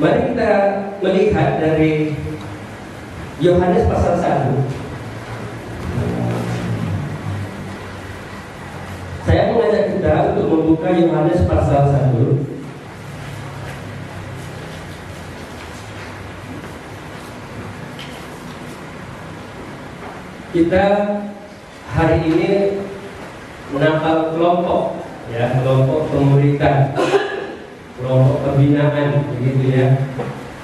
Mari kita melihat dari Yohanes pasal 1. Saya mengajak kita untuk membuka Yohanes pasal 1. Kita hari ini menambah kelompok, ya, kelompok pemuridan, kelompok pembinaan, begitu ya.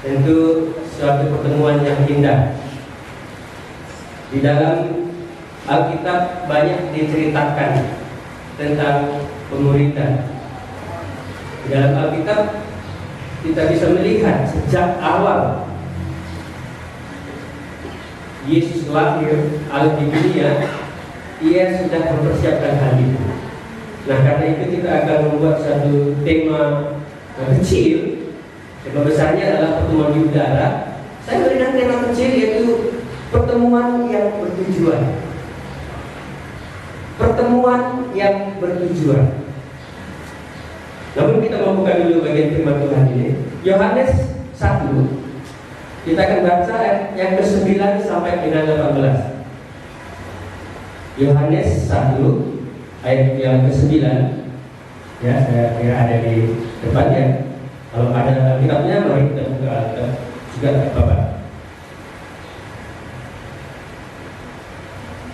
Tentu suatu pertemuan yang indah. Di dalam Alkitab banyak diceritakan tentang pemuridan. Di dalam Alkitab kita bisa melihat sejak awal Yesus lahir di dunia, ia sudah mempersiapkan hal itu. Nah, karena itu kita akan membuat satu tema kecil. Tema besarnya adalah pertemuan di udara. Saya berikan tema kecil yaitu pertemuan yang bertujuan. Pertemuan yang bertujuan. Namun kita membuka dulu bagian firman Tuhan ini. Yohanes 1. Kita akan baca ayat yang ke-9 sampai dengan 18. Yohanes 1 ayat yang ke-9. Ya, saya kira ada di depannya. Kalau ada kitabnya mari kita buka juga Bapak.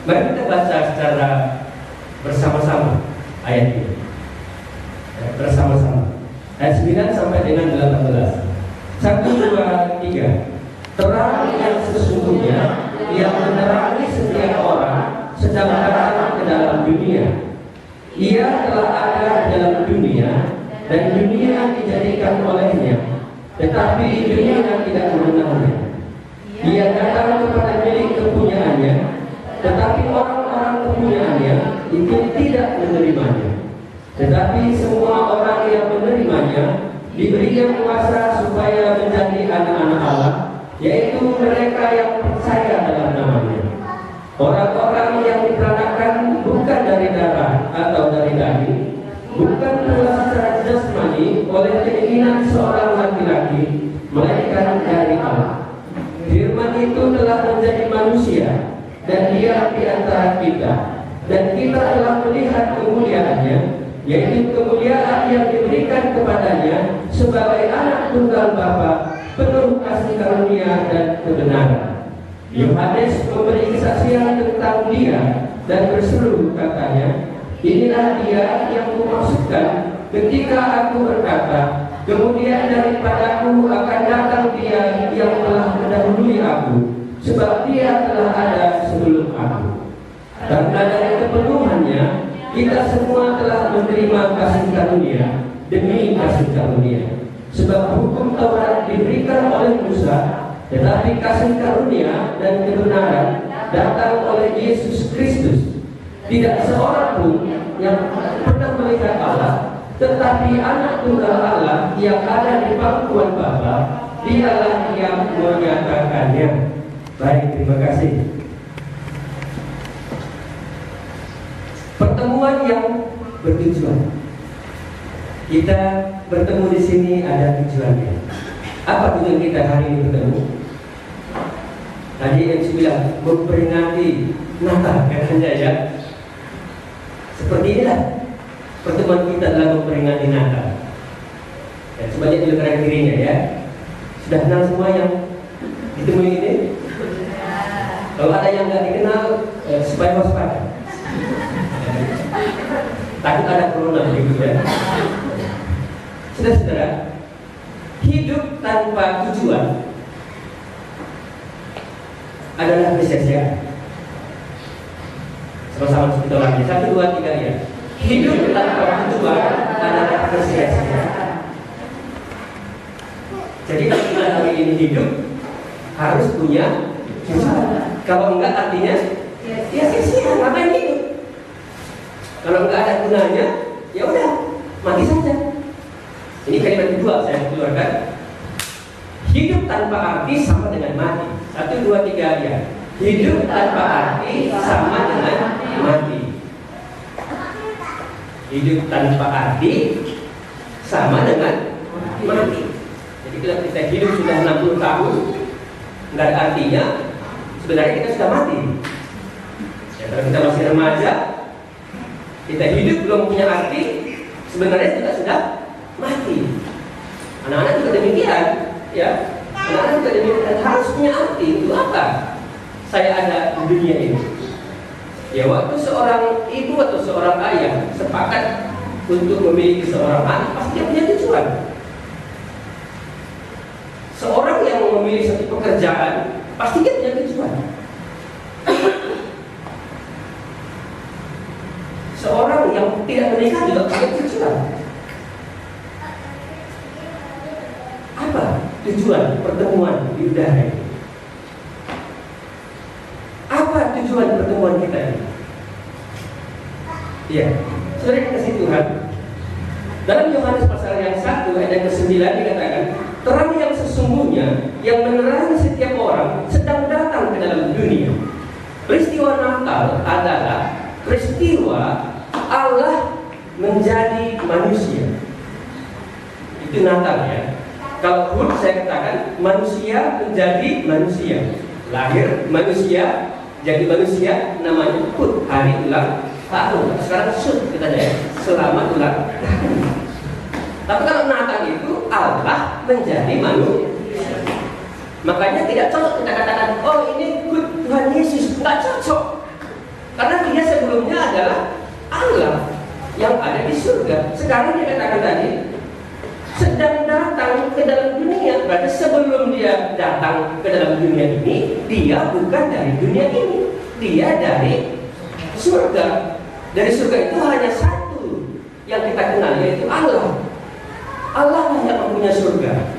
Mari kita baca secara bersama-sama ayat ini. Ya, bersama-sama. Ayat 9 sampai dengan 18. 1, 2, 3. Terang yang sesungguhnya yang menerangi setiap orang sedang datang ke dalam dunia. Ia telah ada di dalam dunia dan dunia dijadikan olehnya, tetapi dunia tidak mengenalnya. Ia datang kepada milik kepunyaannya, tetapi orang-orang kepunyaannya itu tidak menerimanya. Tetapi semua orang yang menerimanya diberikan kuasa supaya menjadi anak-anak Allah, yaitu mereka yang percaya dalam namanya. Orang-orang yang diperanakan bukan dari darah atau dari daging, bukan pula secara jasmani oleh keinginan seorang laki-laki, melainkan dari Allah. Firman itu telah menjadi manusia dan dia di antara kita, dan kita telah melihat kemuliaannya, yaitu kemuliaan yang diberikan kepadanya sebagai anak tunggal Bapa, penuh kasih karunia dan kebenaran. Yohanes memberi kesaksian tentang dia dan berseru katanya, inilah dia yang kumaksudkan ketika aku berkata, kemudian daripadaku akan datang dia yang telah mendahului aku, sebab dia telah ada sebelum aku. Karena dari kepenuhannya kita semua telah menerima kasih karunia demi kasih karunia. Sebab hukum Taurat diberikan oleh Musa, tetapi kasih karunia dan kebenaran datang oleh Yesus Kristus. Tidak seorang pun yang pernah melihat Allah, tetapi anak tunggal Allah yang ada di pangkuan Bapa, dialah yang menyatakannya. Baik, terima kasih. Pertemuan yang bertujuan. Kita bertemu di sini ada tujuannya. Apa tujuan kita hari ini bertemu? Tadi MC bilang memperingati Natal, katanya ya. Seperti inilah pertemuan kita dalam memperingati Natal. Ya, coba lihat dulu kanan kirinya ya. Sudah kenal semua yang ditemui ini? Kalau ada yang nggak dikenal, supaya waspada. Takut ada corona begitu ya. Saudara-saudara, hidup tanpa tujuan adalah sia-sia. Sama-sama kita lagi. 1, 2, 3 ya. Hidup tanpa tujuan adalah sia-sia. Jadi kalau kita hari ini hidup harus punya tujuan. Kalau enggak artinya ya sia-sia. Ngapain hidup? Kalau enggak ada gunanya, ya udah mati saja. Ini kalimat kedua saya keluarkan. Hidup tanpa arti sama dengan mati. 1, 2, 3 ya. Hidup tanpa arti sama dengan mati. Hidup tanpa arti sama dengan mati. Jadi kalau kita hidup sudah 60 tahun, nggak ada artinya, sebenarnya kita sudah mati. Ya, kalau kita masih remaja, kita hidup belum punya arti, sebenarnya kita sudah mati. Anak-anak juga demikian, ya. Anak-anak juga demikian, harus punya arti. Untuk apa saya ada di dunia ini? Ya, waktu seorang ibu atau seorang ayah sepakat untuk memiliki seorang anak, pasti dia punya tujuan. Seorang yang memilih satu pekerjaan, pasti dia punya tujuan. Seorang yang tidak menikah juga punya tujuan. Apa tujuan pertemuan di udara ini? Apa tujuan pertemuan kita ini? Ya, saudara kasih Tuhan. Dalam Yohanes pasal yang 1 ayat yang ke-9 dikatakan, terang yang sesungguhnya yang menerangi setiap orang sedang datang ke dalam dunia. Peristiwa Natal adalah peristiwa Allah menjadi manusia. Itu Natal, ya. Kalau Hud saya katakan manusia menjadi manusia. Lahir manusia, jadi manusia, namanya Hud, hari ulang tahun. Sekarang Sud kita ya, selamat ulang tahun. Tapi kalau Natal itu Allah menjadi manusia. Makanya tidak cocok kita katakan, oh ini Hud Tuhan Yesus. Nggak cocok. Karena dia sebelumnya adalah Allah yang ada di surga. Sekarang dia katakan tadi sedang datang ke dalam dunia. Berarti sebelum dia datang ke dalam dunia ini, dia bukan dari dunia ini. Dia dari surga. Dari surga itu hanya satu yang kita kenal, yaitu Allah. Allah yang mempunyai surga.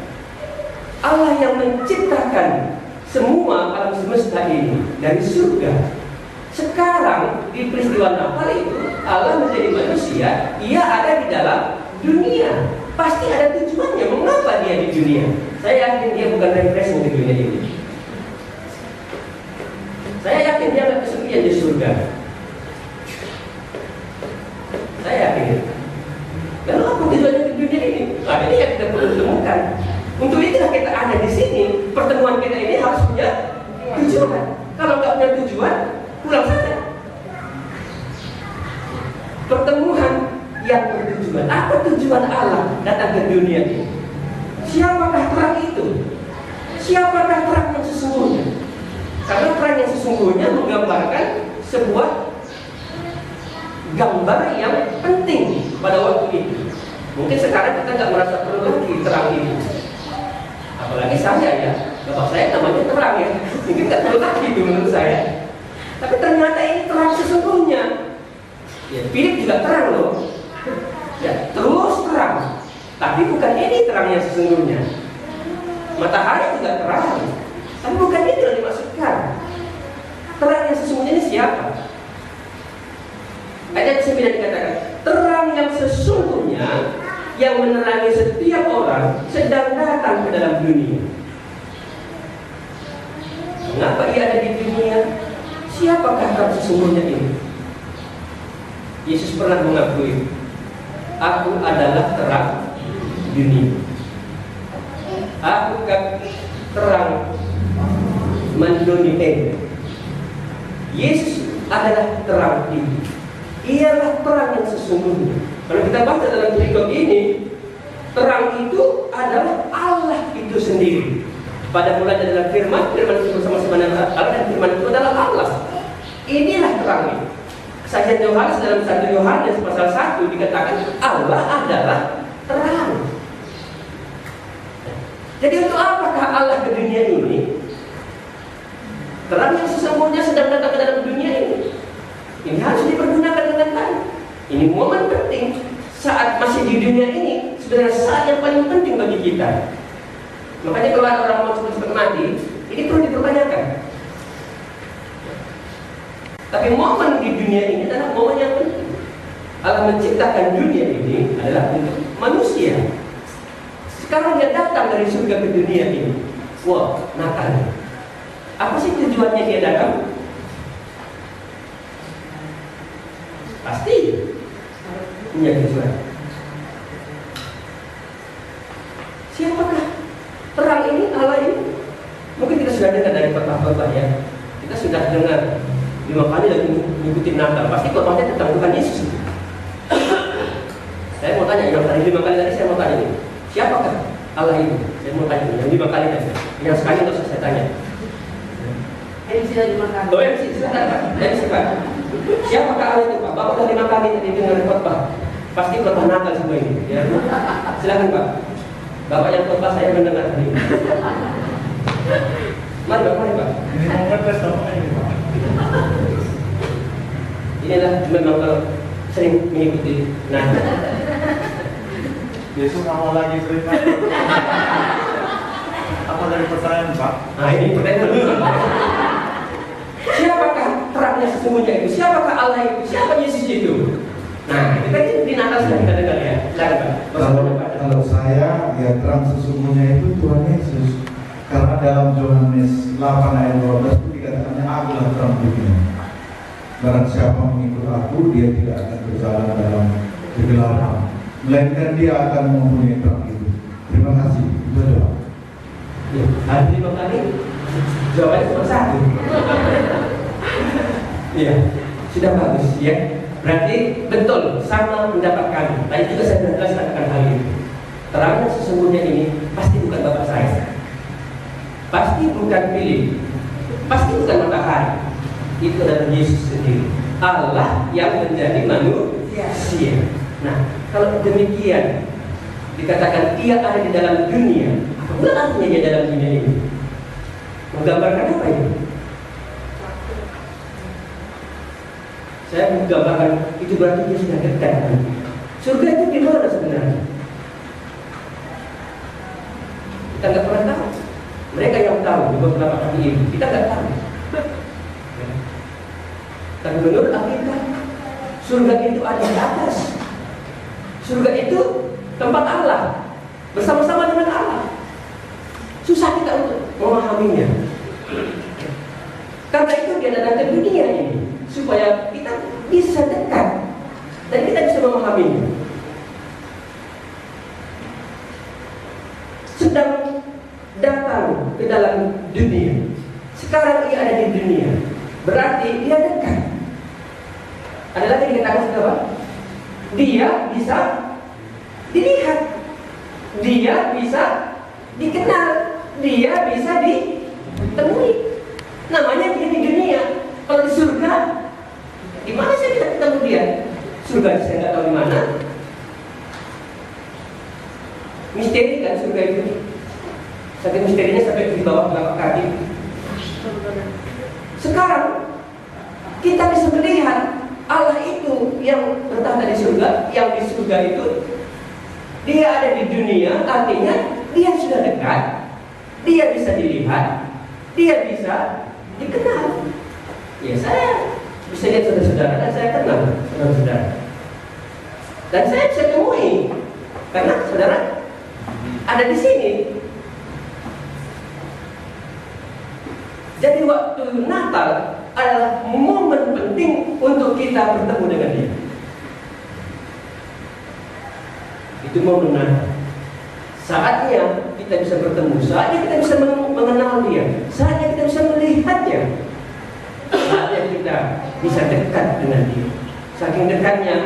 Allah yang menciptakan semua alam semesta ini dari surga. Sekarang di peristiwa Natal itu Allah menjadi manusia, ia ada di dalam dunia. Pasti ada tujuannya mengapa dia di dunia. Saya yakin dia bukan refreshing di dunia ini. Saya yakin dia nggak kesepian di surga. Saya yakin. Lalu apa tujuannya di dunia ini? Nah, ini yang kita perlu temukan. Untuk itulah kita ada di sini. Pertemuan kita ini harus punya tujuan. Kalau nggak punya tujuan, pulang saja. Pertemuan yang bertujuan. Apa tujuan Allah datang ke dunia ini? Siapakah terang itu? Siapakah terang yang sesungguhnya? Karena terang yang sesungguhnya menggambarkan sebuah gambar yang penting pada waktu itu. Mungkin sekarang kita nggak merasa perlu lagi terang ini. Apalagi saya, ya, bapak saya namanya terang, ya. Mungkin nggak perlu lagi itu menurut saya. Tapi ternyata ini terang sesungguhnya. Ya, Philip juga terang loh. Ya, terus terang. Tapi bukan ini terang yang sesungguhnya. Matahari juga terang. Tapi bukan itu yang dimaksudkan. Terang yang sesungguhnya ini siapa? Ayat 9 dikatakan, terang yang sesungguhnya yang menerangi setiap orang sedang datang ke dalam dunia. Mengapa ia ada di dunia? Siapakah terang sesungguhnya ini? Yesus pernah mengakui, aku adalah terang dunia. Aku terang mendunia. Yesus adalah terang ini. Ialah terang yang sesungguhnya. Kalau kita baca dalam perikop ini, terang itu adalah Allah itu sendiri. Pada mulanya adalah firman itu bersama-sama dengan Allah, dan firman itu adalah Allah. Inilah terang itu. Kesaksian Yohanes dalam 1 Yohanes pasal 1 dikatakan Allah adalah terang. Jadi untuk apakah Allah ke dunia ini? Terang yang sesungguhnya sedang datang ke dalam dunia ini. Ini harus dipergunakan dengan baik. Ini momen penting saat masih di dunia ini, sebenarnya saat yang paling penting bagi kita. Makanya kalau ada orang mau cepat mati, ini perlu dipertanyakan. Tapi momen di dunia ini adalah momen yang penting. Allah menciptakan dunia ini adalah untuk manusia. Sekarang dia datang dari surga ke dunia ini. Wah, Natal. Apa sih tujuannya dia datang? Pasti punya tujuan. Siapakah khotbah ya. Kita sudah dengar 5 kali lagi mengikuti Natal, pasti khotbahnya tentang Tuhan Yesus. Saya mau tanya, yang tadi 5 kali tadi saya mau tanya, siapakah Allah itu? Saya mau tanya, yang 5 kali tadi. Yang sekali itu saya tanya. MC sudah 5 kali. Oh, MC silakan Pak. MC Pak. Siapakah Allah itu Pak? Bapak udah 5 kali tadi dengar khotbah. Pasti khotbah Natal semua ini. Ya. Silakan Pak. Bapak yang khotbah saya mendengar tadi. Mari Pak, mari Pak. Ini mau ngetes sama ini Pak. Inilah memang kalau sering mengikuti Natal. Besok awal lagi sering Pak. Apa dari pertanyaan Pak? Nah ini pertanyaan dulu. Siapakah terangnya sesungguhnya itu? Siapakah Allah itu? Siapa Yesus itu? Nah, kita di Natal sudah kita dengar ya. Silakan Pak. Kalau saya, ya terang sesungguhnya itu Tuhan Yesus. Karena dalam Yohanes 8 ayat 12 itu dikatakannya akulah terang dunia. Barang siapa mengikut aku, dia tidak akan berjalan dalam kegelapan, melainkan dia akan mempunyai terang hidup. Terima kasih. Itu aja Pak. Ya, hari 5 kali jawabannya cuma 1. Iya, sudah bagus ya. Berarti betul sama pendapat kami. Tadi juga saya sudah jelaskan akan hal itu. Terangnya sesungguhnya ini pasti bukan bapak saya, pasti bukan Philip, pasti bukan matahari. Itu adalah Yesus sendiri, Allah yang menjadi manusia. Nah, kalau demikian dikatakan ia ada di dalam dunia, apa artinya dia dalam dunia ini? Menggambarkan apa ini? Saya menggambarkan itu berarti dia sudah dekat. Surga itu di mana sebenarnya? Kita nggak pernah tahu. Mereka yang tahu di beberapa kali ini, kita nggak tahu. Tapi menurut Alkitab, surga itu ada di atas. Surga itu tempat Allah, bersama-sama dengan Allah. Susah kita untuk memahaminya. Karena itu dia datang ke dunia ini supaya kita bisa dekat dan kita bisa memahaminya. Sedang datang ke dalam dunia. Sekarang ia ada di dunia, berarti dia dekat. Ada lagi dikatakan apa? Dia bisa dilihat, dia bisa dikenal, dia bisa ditemui. Namanya dia di dunia. Kalau di surga, di mana saya bisa ketemu dia? Surga saya nggak tahu di mana. Misteri kan surga itu. Saking misterinya sampai di bawah telapak kaki. Sekarang kita bisa melihat Allah itu yang bertahta di surga, yang di surga itu dia ada di dunia, artinya dia sudah dekat, dia bisa dilihat, dia bisa dikenal. Ya saya bisa lihat saudara-saudara dan saya kenal saudara-saudara. Dan saya bisa temui karena saudara ada di sini. Jadi waktu Natal adalah momen penting untuk kita bertemu dengan dia. Itu momen Natal. Saatnya kita bisa bertemu, saatnya kita bisa mengenal dia, saatnya kita bisa melihatnya, saatnya kita bisa dekat dengan dia. Saking dekatnya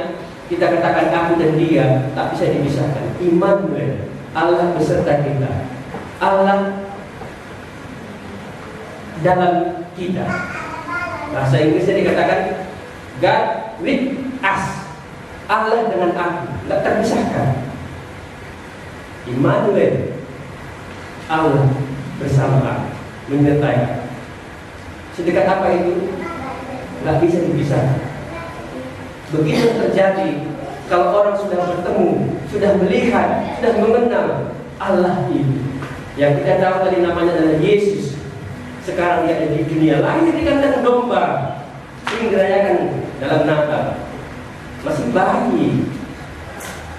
kita katakan aku dan dia tak bisa dipisahkan. Immanuel, Allah beserta kita, Allah dalam kita. Bahasa Inggrisnya dikatakan God with us, Allah dengan aku, tak terpisahkan. Immanuel, Allah bersama aku, menyertai aku. Sedekat apa itu? Gak bisa dipisahkan. Begitu terjadi kalau orang sudah bertemu, sudah melihat, sudah mengenal Allah itu. Yang kita tahu tadi namanya adalah Yesus. Sekarang dia ada di dunia, lahir di kandang domba, sering dirayakan dalam Natal. Masih bayi,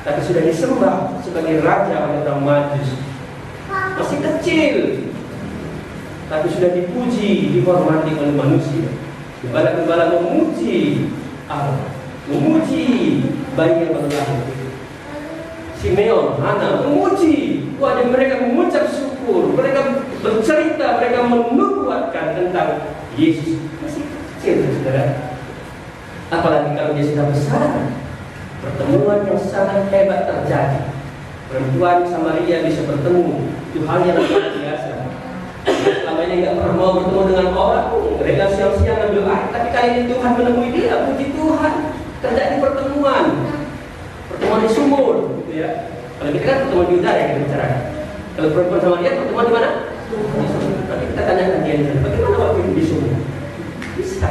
tapi sudah disembah sebagai raja oleh orang Majus. Masih kecil, tapi sudah dipuji, dihormati oleh manusia. Gembala-gembala memuji Allah, memuji bayi yang baru lahir. Simeon, Hana memuji. Wajah mereka mengucap syukur, mereka bercerita, mereka menubuatkan tentang Yesus masih kecil, saudara. Apalagi kalau dia sudah besar, pertemuan yang sangat hebat terjadi. Perempuan Samaria bisa bertemu, itu hal yang luar biasa. Dia selama ini nggak pernah mau bertemu dengan orang, mereka siang-siang ambil air, tapi kali ini Tuhan menemui dia. Puji Tuhan, terjadi pertemuan di sumur, gitu ya. Kalau kita kan pertemuan di udara yang kita bicarakan. Kalau perempuan sama dia pertemuan di mana? Di sumur. Nanti kita tanyakan dia di sana, bagaimana waktu itu di sumur? Bisa.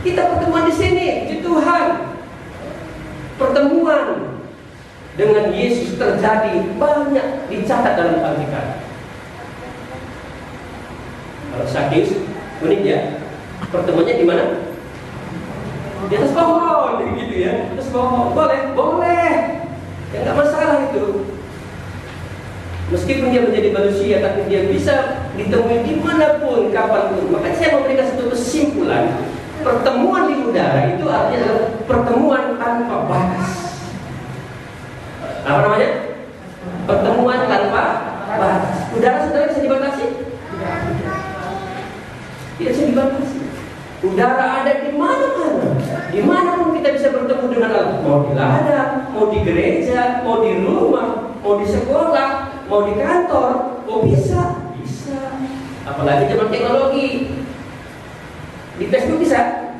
Kita pertemuan di sini, puji Tuhan. Pertemuan dengan Yesus terjadi banyak dicatat dalam Alkitab. Kalau Sakeus, unik ya, pertemuannya di mana? Di atas pohon, gitu ya. Di atas pohon, boleh. Ya nggak masalah itu. Meskipun dia menjadi manusia, tapi dia bisa ditemui dimanapun, kapanpun. Makanya saya memberikan satu kesimpulan. Pertemuan di udara itu artinya adalah pertemuan tanpa batas. Apa namanya? Pertemuan tanpa batas. Udara saudara bisa dibatasi? Tidak bisa dibatasi. Udara ada di mana-mana. Dimanapun kita bisa bertemu dengan Allah. Mau di ladang, mau di gereja, mau di rumah, mau di sekolah, mau di kantor. Oh bisa. Apalagi zaman teknologi. Di Facebook bisa?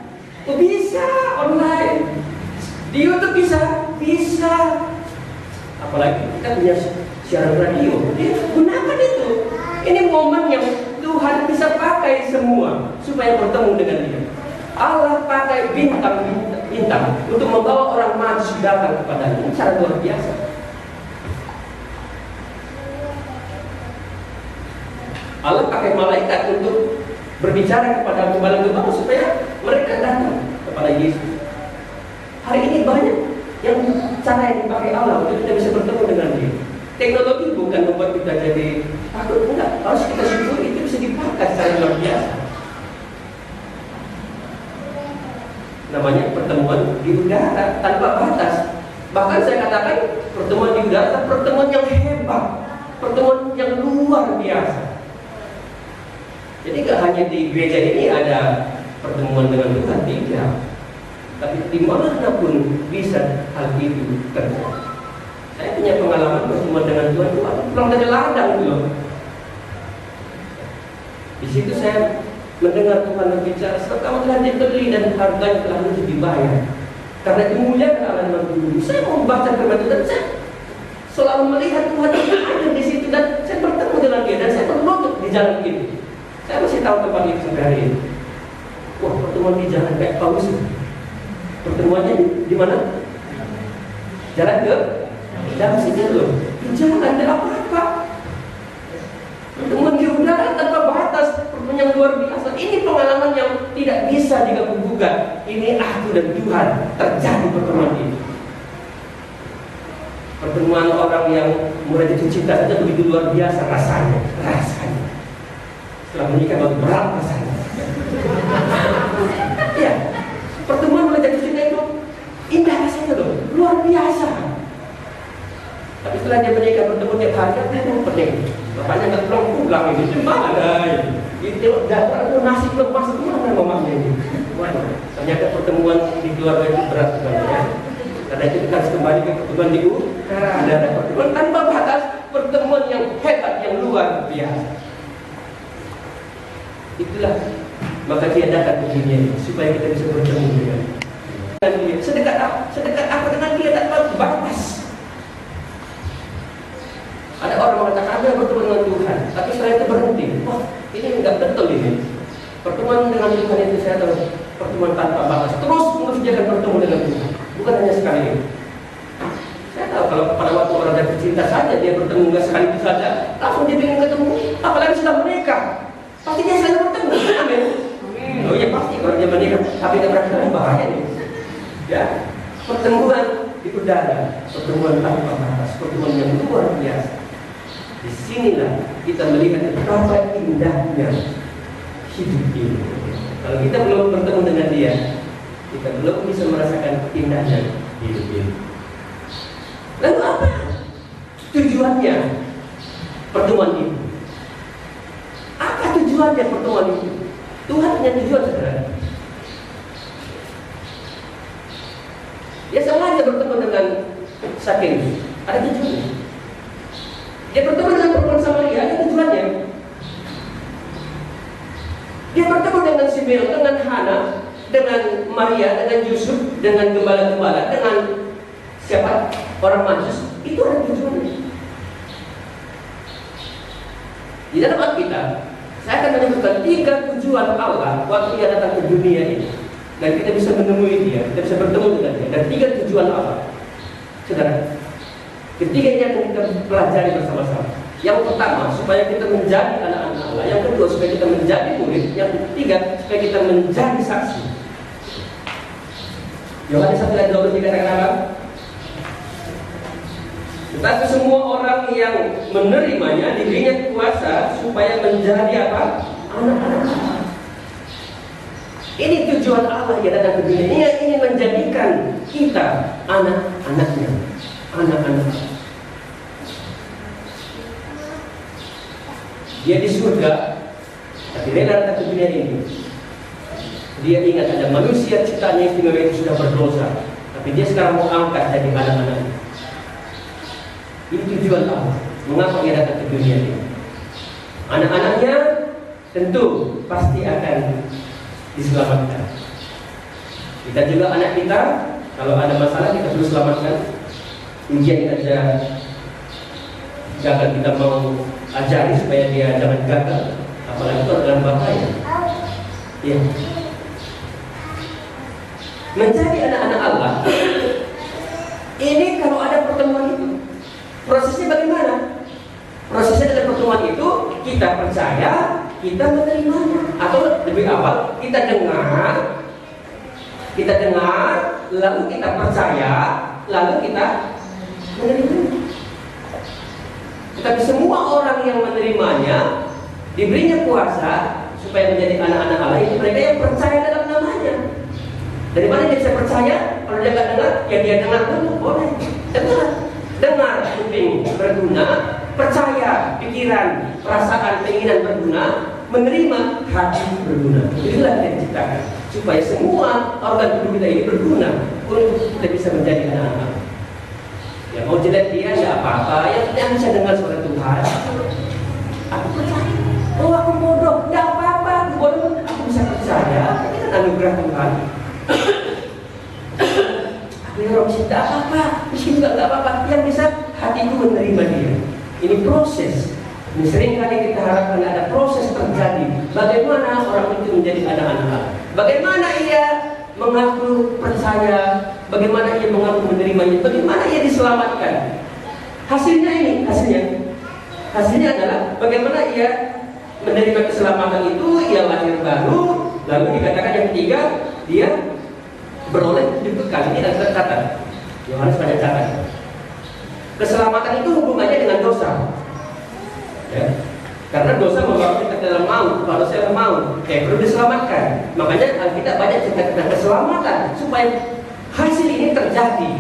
Oh bisa, online. Di YouTube bisa. Apalagi kita punya siaran radio. Gunakan itu. Ini momen yang Tuhan bisa pakai semua supaya bertemu dengan dia. Allah pakai bintang untuk membawa orang maju datang kepadanya. Ini cara luar biasa. Allah pakai malaikat untuk berbicara kepada gembala-gembala supaya mereka datang kepada Yesus. Hari ini banyak yang cara yang dipakai Allah untuk kita bisa bertemu dengan dia. Teknologi bukan membuat kita jadi takut, enggak. Harus kita syukuri itu bisa dipakai secara luar biasa. Namanya pertemuan di udara tanpa batas. Bahkan saya katakan pertemuan di udara adalah pertemuan yang hebat, pertemuan yang luar biasa. Jadi gak hanya di gereja ini ada pertemuan dengan Tuhan, tidak. Tapi dimanapun bisa hal itu terjadi. Saya punya pengalaman pertemuan dengan Tuhan itu pulang dari ladang loh. Di situ saya mendengar Tuhan berbicara, sebab kamu telah dibeli dan harganya telah dibayar. Karena itu mulia Allah dalam dulu. Saya mau membaca firman Tuhan, saya selalu melihat Tuhan ada di situ dan saya bertemu dengan dia dan saya berlutut di jalan itu. Saya masih tahu tempat itu sampai hari ini. Wah, pertemuan di jalan kayak Paulus. Pertemuannya di mana? Jalan ke? Jangan sini loh. Jangan ada apa-apa. Pertemuan di udara tanpa batas, pertemuan yang luar biasa. Ini pengalaman yang tidak bisa diganggu-gugat. Ini aku dan Tuhan terjadi pertemuan ini. Pertemuan orang yang mulai jatuh cinta saja begitu luar biasa rasanya. Setelah menikah baru berat rasanya. Iya, pertemuan mulai jatuh cinta itu indah rasanya loh, luar biasa. Tapi setelah dia menikah bertemu tiap hari, dia pening. Bapaknya nggak pulang ini, gimana? Itu datang itu nasi belum masuk mana mamanya ini. Waduh, ternyata pertemuan di keluarga itu berat sebenarnya. Karena itu kita harus kembali ke pertemuan di udara. Ada pertemuan tanpa batas, pertemuan yang hebat, yang luar biasa. Itulah maka dia datang ke dunia supaya kita bisa bertemu dengan dia. Sedekat aku dengan dia tanpa batas. Ada orang mengatakan ada bertemu dengan Tuhan, tapi setelah itu berhenti. Wah, ini enggak betul ini. Pertemuan dengan Tuhan itu saya tahu pertemuan tanpa batas. Terus dia akan bertemu dengan Tuhan, bukan hanya sekali ini. Saya tahu kalau pada waktu orang jatuh cinta saja dia bertemu enggak sekali itu saja, langsung dia ingin ketemu. Apalagi sudah menikah, pasti dia selalu bertemu. Amin. Oh ya pasti kalau dia menikah, tapi tidak pernah ketemu bahaya nih. Ya, pertemuan di udara, pertemuan tanpa batas, pertemuan yang luar biasa. Disinilah kita melihat betapa indahnya hidup ini. Kalau kita belum bertemu dengan dia, kita belum bisa merasakan indahnya hidup ini. Lalu apa tujuannya pertemuan itu? Apa tujuannya pertemuan itu? Tuhan punya tujuan, saudara. Dia sengaja bertemu dengan Sakeus, ada tujuannya. Dia bertemu dengan perempuan Samaria, ada tujuannya. Dia bertemu dengan Simeon, dengan Hana, dengan Maria, dengan Yusuf, dengan gembala-gembala, dengan siapa? Orang Majus. Itu ada tujuannya. Di dalam Alkitab, saya akan menyebutkan 3 tujuan Allah waktu Ia datang ke dunia ini. Dan kita bisa menemui Dia, kita bisa bertemu dengan Dia. Dan 3 tujuan Allah, saudara. Ketiga ini akan kita pelajari bersama-sama. Yang pertama, supaya kita menjadi anak-anak Allah. Yang kedua, supaya kita menjadi murid. Yang ketiga, supaya kita menjadi saksi. Yohanes 1 ayat 12 dikatakan apa? Tetapi semua orang yang menerimanya diberinya kuasa supaya menjadi apa? Anak-anak Allah. Ini tujuan Allah yang datang ke dunia. Ia ingin menjadikan kita anak-anaknya, anak-anak. Dia di surga, tapi rela datang ke dunia ini. Dia ingat ada manusia ciptaan yang istimewa itu sudah berdosa, tapi dia sekarang mau angkat jadi anak-anaknya. Ini tujuan Allah. Mengapa Ia datang ke dunia ini? Anak-anaknya tentu pasti akan diselamatkan. Kita juga anak kita, kalau ada masalah kita perlu selamatkan. Ujian aja gagal, kita mau ajari supaya dia jangan gagal. Apalagi itu adalah bahaya. Ya. Menjadi anak-anak Allah. Ini kalau ada pertemuan itu, prosesnya bagaimana? Prosesnya dalam pertemuan itu kita percaya, kita menerimanya. Atau lebih awal kita dengar, lalu kita percaya, lalu kita menerimanya. Tetapi semua orang yang menerimanya diberinya kuasa supaya menjadi anak-anak Allah. Itu mereka yang percaya dalam namanya. Dari mana dia bisa percaya? Kalau dia nggak dengar, ya dia dengar dulu, boleh. Dengar kuping berguna, percaya pikiran, perasaan, keinginan berguna, menerima hati berguna. Itulah yang diciptakan supaya semua organ tubuh kita ini berguna untuk kita bisa menjadi anak-anak. Ya mau jelek dia ya apa-apa, yang bisa dengar suara Tuhan. Aku percaya. Oh aku bodoh, tidak apa-apa, aku bodoh, aku bisa percaya. Ini kan anugerah Tuhan. Aku yang orang tidak apa-apa, miskin juga tidak apa-apa. Yang bisa hatiku menerima dia. Ini proses. Ini seringkali kita harapkan ada proses terjadi. Bagaimana orang itu menjadi anak-anak Allah? Bagaimana ia mengaku percaya? Bagaimana ia mengaku menerimanya? Bagaimana ia diselamatkan? Hasilnya ini, hasilnya adalah bagaimana ia menerima keselamatan itu. Ia lahir baru, lalu dikatakan yang ketiga, dia beroleh hidup kekal. Ini ada catatan. Yohanes pada catat. Keselamatan itu hubungannya dengan dosa. Ya. Karena dosa membawa kita dalam maut, kalau saya mau, perlu diselamatkan. Makanya Alkitab banyak cerita tentang keselamatan supaya hasil ini terjadi.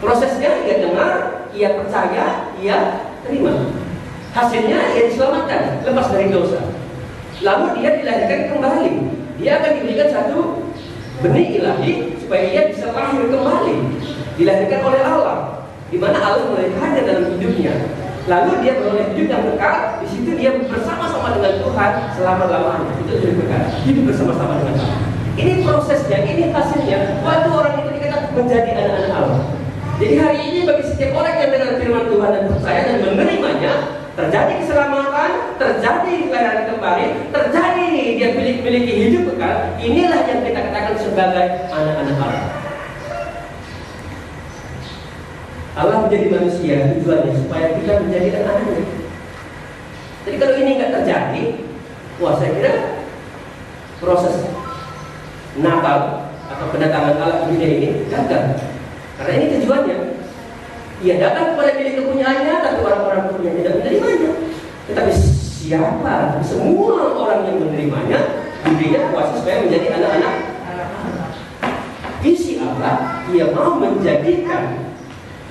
Prosesnya ia dengar, ia percaya, ia terima. Hasilnya ia diselamatkan, lepas dari dosa. Lalu dia dilahirkan kembali. Dia akan diberikan satu benih ilahi supaya ia bisa lahir kembali. Dilahirkan oleh Allah, di mana Allah mulai hadir dalam hidupnya. Lalu dia beroleh hidup yang kekal. Di situ dia bersama-sama dengan Tuhan selama-lamanya. Itu hidup kekal, hidup bersama-sama dengan Allah. Ini prosesnya, ini hasilnya. Waktu orang itu dikatakan menjadi anak-anak Allah. Jadi hari ini bagi setiap orang yang dengar firman Tuhan dan percaya dan menerimanya, terjadi keselamatan, terjadi kelahiran kembali, terjadi dia memiliki hidup kekal. Inilah yang kita katakan sebagai anak-anak Allah. Allah menjadi manusia tujuannya supaya kita menjadi anak-anaknya. Jadi kalau ini nggak terjadi, wah saya kira proses Natal atau kedatangan Allah ke dunia ini gagal. Karena ini tujuannya. Ia datang kepada milik kepunyaannya, tapi orang-orang kepunyaan tidak menerimanya. Tetapi siapa? Semua orang yang menerimanya diberinya kuasa supaya menjadi anak-anak. Visi Allah, ia mau menjadikan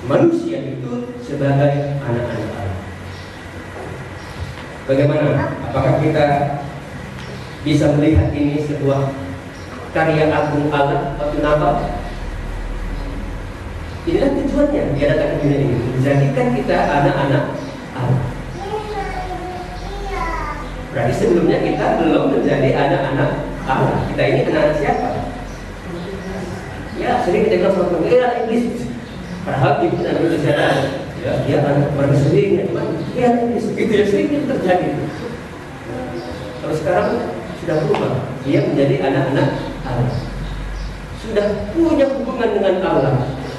manusia itu sebagai anak-anak Allah. Bagaimana? Apakah kita bisa melihat ini sebuah karya agung Allah waktu Natal. Inilah tujuannya dia datang ke dunia ini, menjadikan kita anak-anak Allah. Berarti sebelumnya kita belum menjadi anak-anak Allah. Kita ini anak-anak siapa? Ya, sering kita bilang sama teman, iblis. Padahal ibu dan ibu setan, ya, dia anak orang sendiri, cuma iblis. Itu yang sering itu terjadi. Kalau sekarang sudah berubah, dia menjadi anak-anak Allah. Sudah punya hubungan dengan Allah,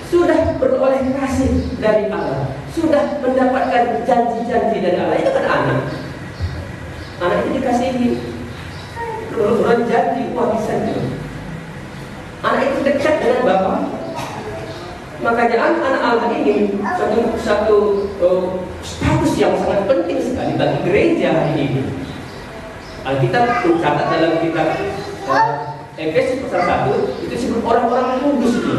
sudah beroleh kasih dari Allah, sudah mendapatkan janji-janji dari Allah. Itu kan anak. Anak itu dikasihi, orang janji warisan itu. Anak itu dekat dengan Bapa. Makanya anak Allah ini satu status yang sangat penting sekali bagi gereja hari ini. Alkitab mencatat dalam kitab Efesus pasal 1 itu disebut orang-orang kudus itu.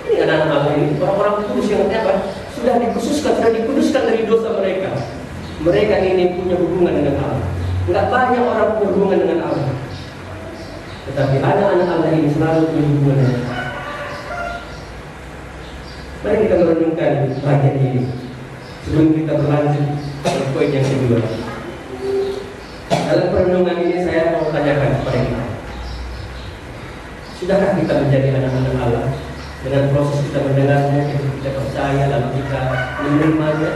Ini anak-anak Allah ini orang-orang kudus yang apa? Sudah dikuduskan dari dosa mereka. Mereka ini punya hubungan dengan Allah. Tidak banyak orang punya hubungan dengan Allah, tetapi anak-anak Allah ini selalu punya hubungan dengan Allah. Mari kita merenungkan bagian ini sebelum kita berlanjut ke poin yang kedua. Dalam perenungan ini saya mau tanyakan kepada kita, sudahkah kita menjadi anak-anak Allah dengan proses kita mendengarnya, kita percaya, lalu kita menerimanya,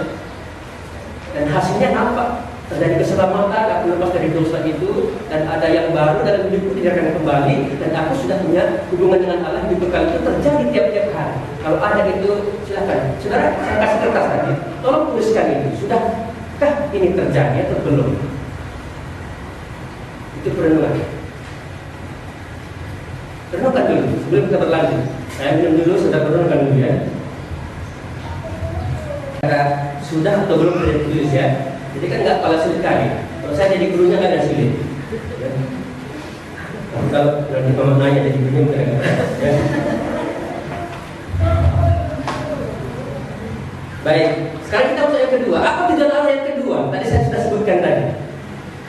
dan hasilnya nampak? Terjadi keselamatan, aku lepas dari dosa itu, dan ada yang baru dalam hidupku tidak kembali, dan aku sudah punya hubungan dengan Allah. Hidup kekal itu terjadi tiap-tiap hari. Kalau ada itu, silakan. Saudara, saya kasih kertas tadi. Tolong tuliskan ini. Sudahkah ini terjadi atau belum? Itu perenungan. Renungkan dulu sebelum kita berlanjut. Saya minum dulu, sudah renungkan dulu ya. Sudah atau belum sudah ditulis ya. Jadi kan nggak kepala sulit kali. Kalau saya jadi gurunya kan ada sulit. Ya. Tapi kalau nanti mama nanya jadi gurunya bukan ya. Baik, sekarang kita masuk yang kedua. Apa tujuan Allah yang kedua? Tadi saya sudah sebutkan tadi.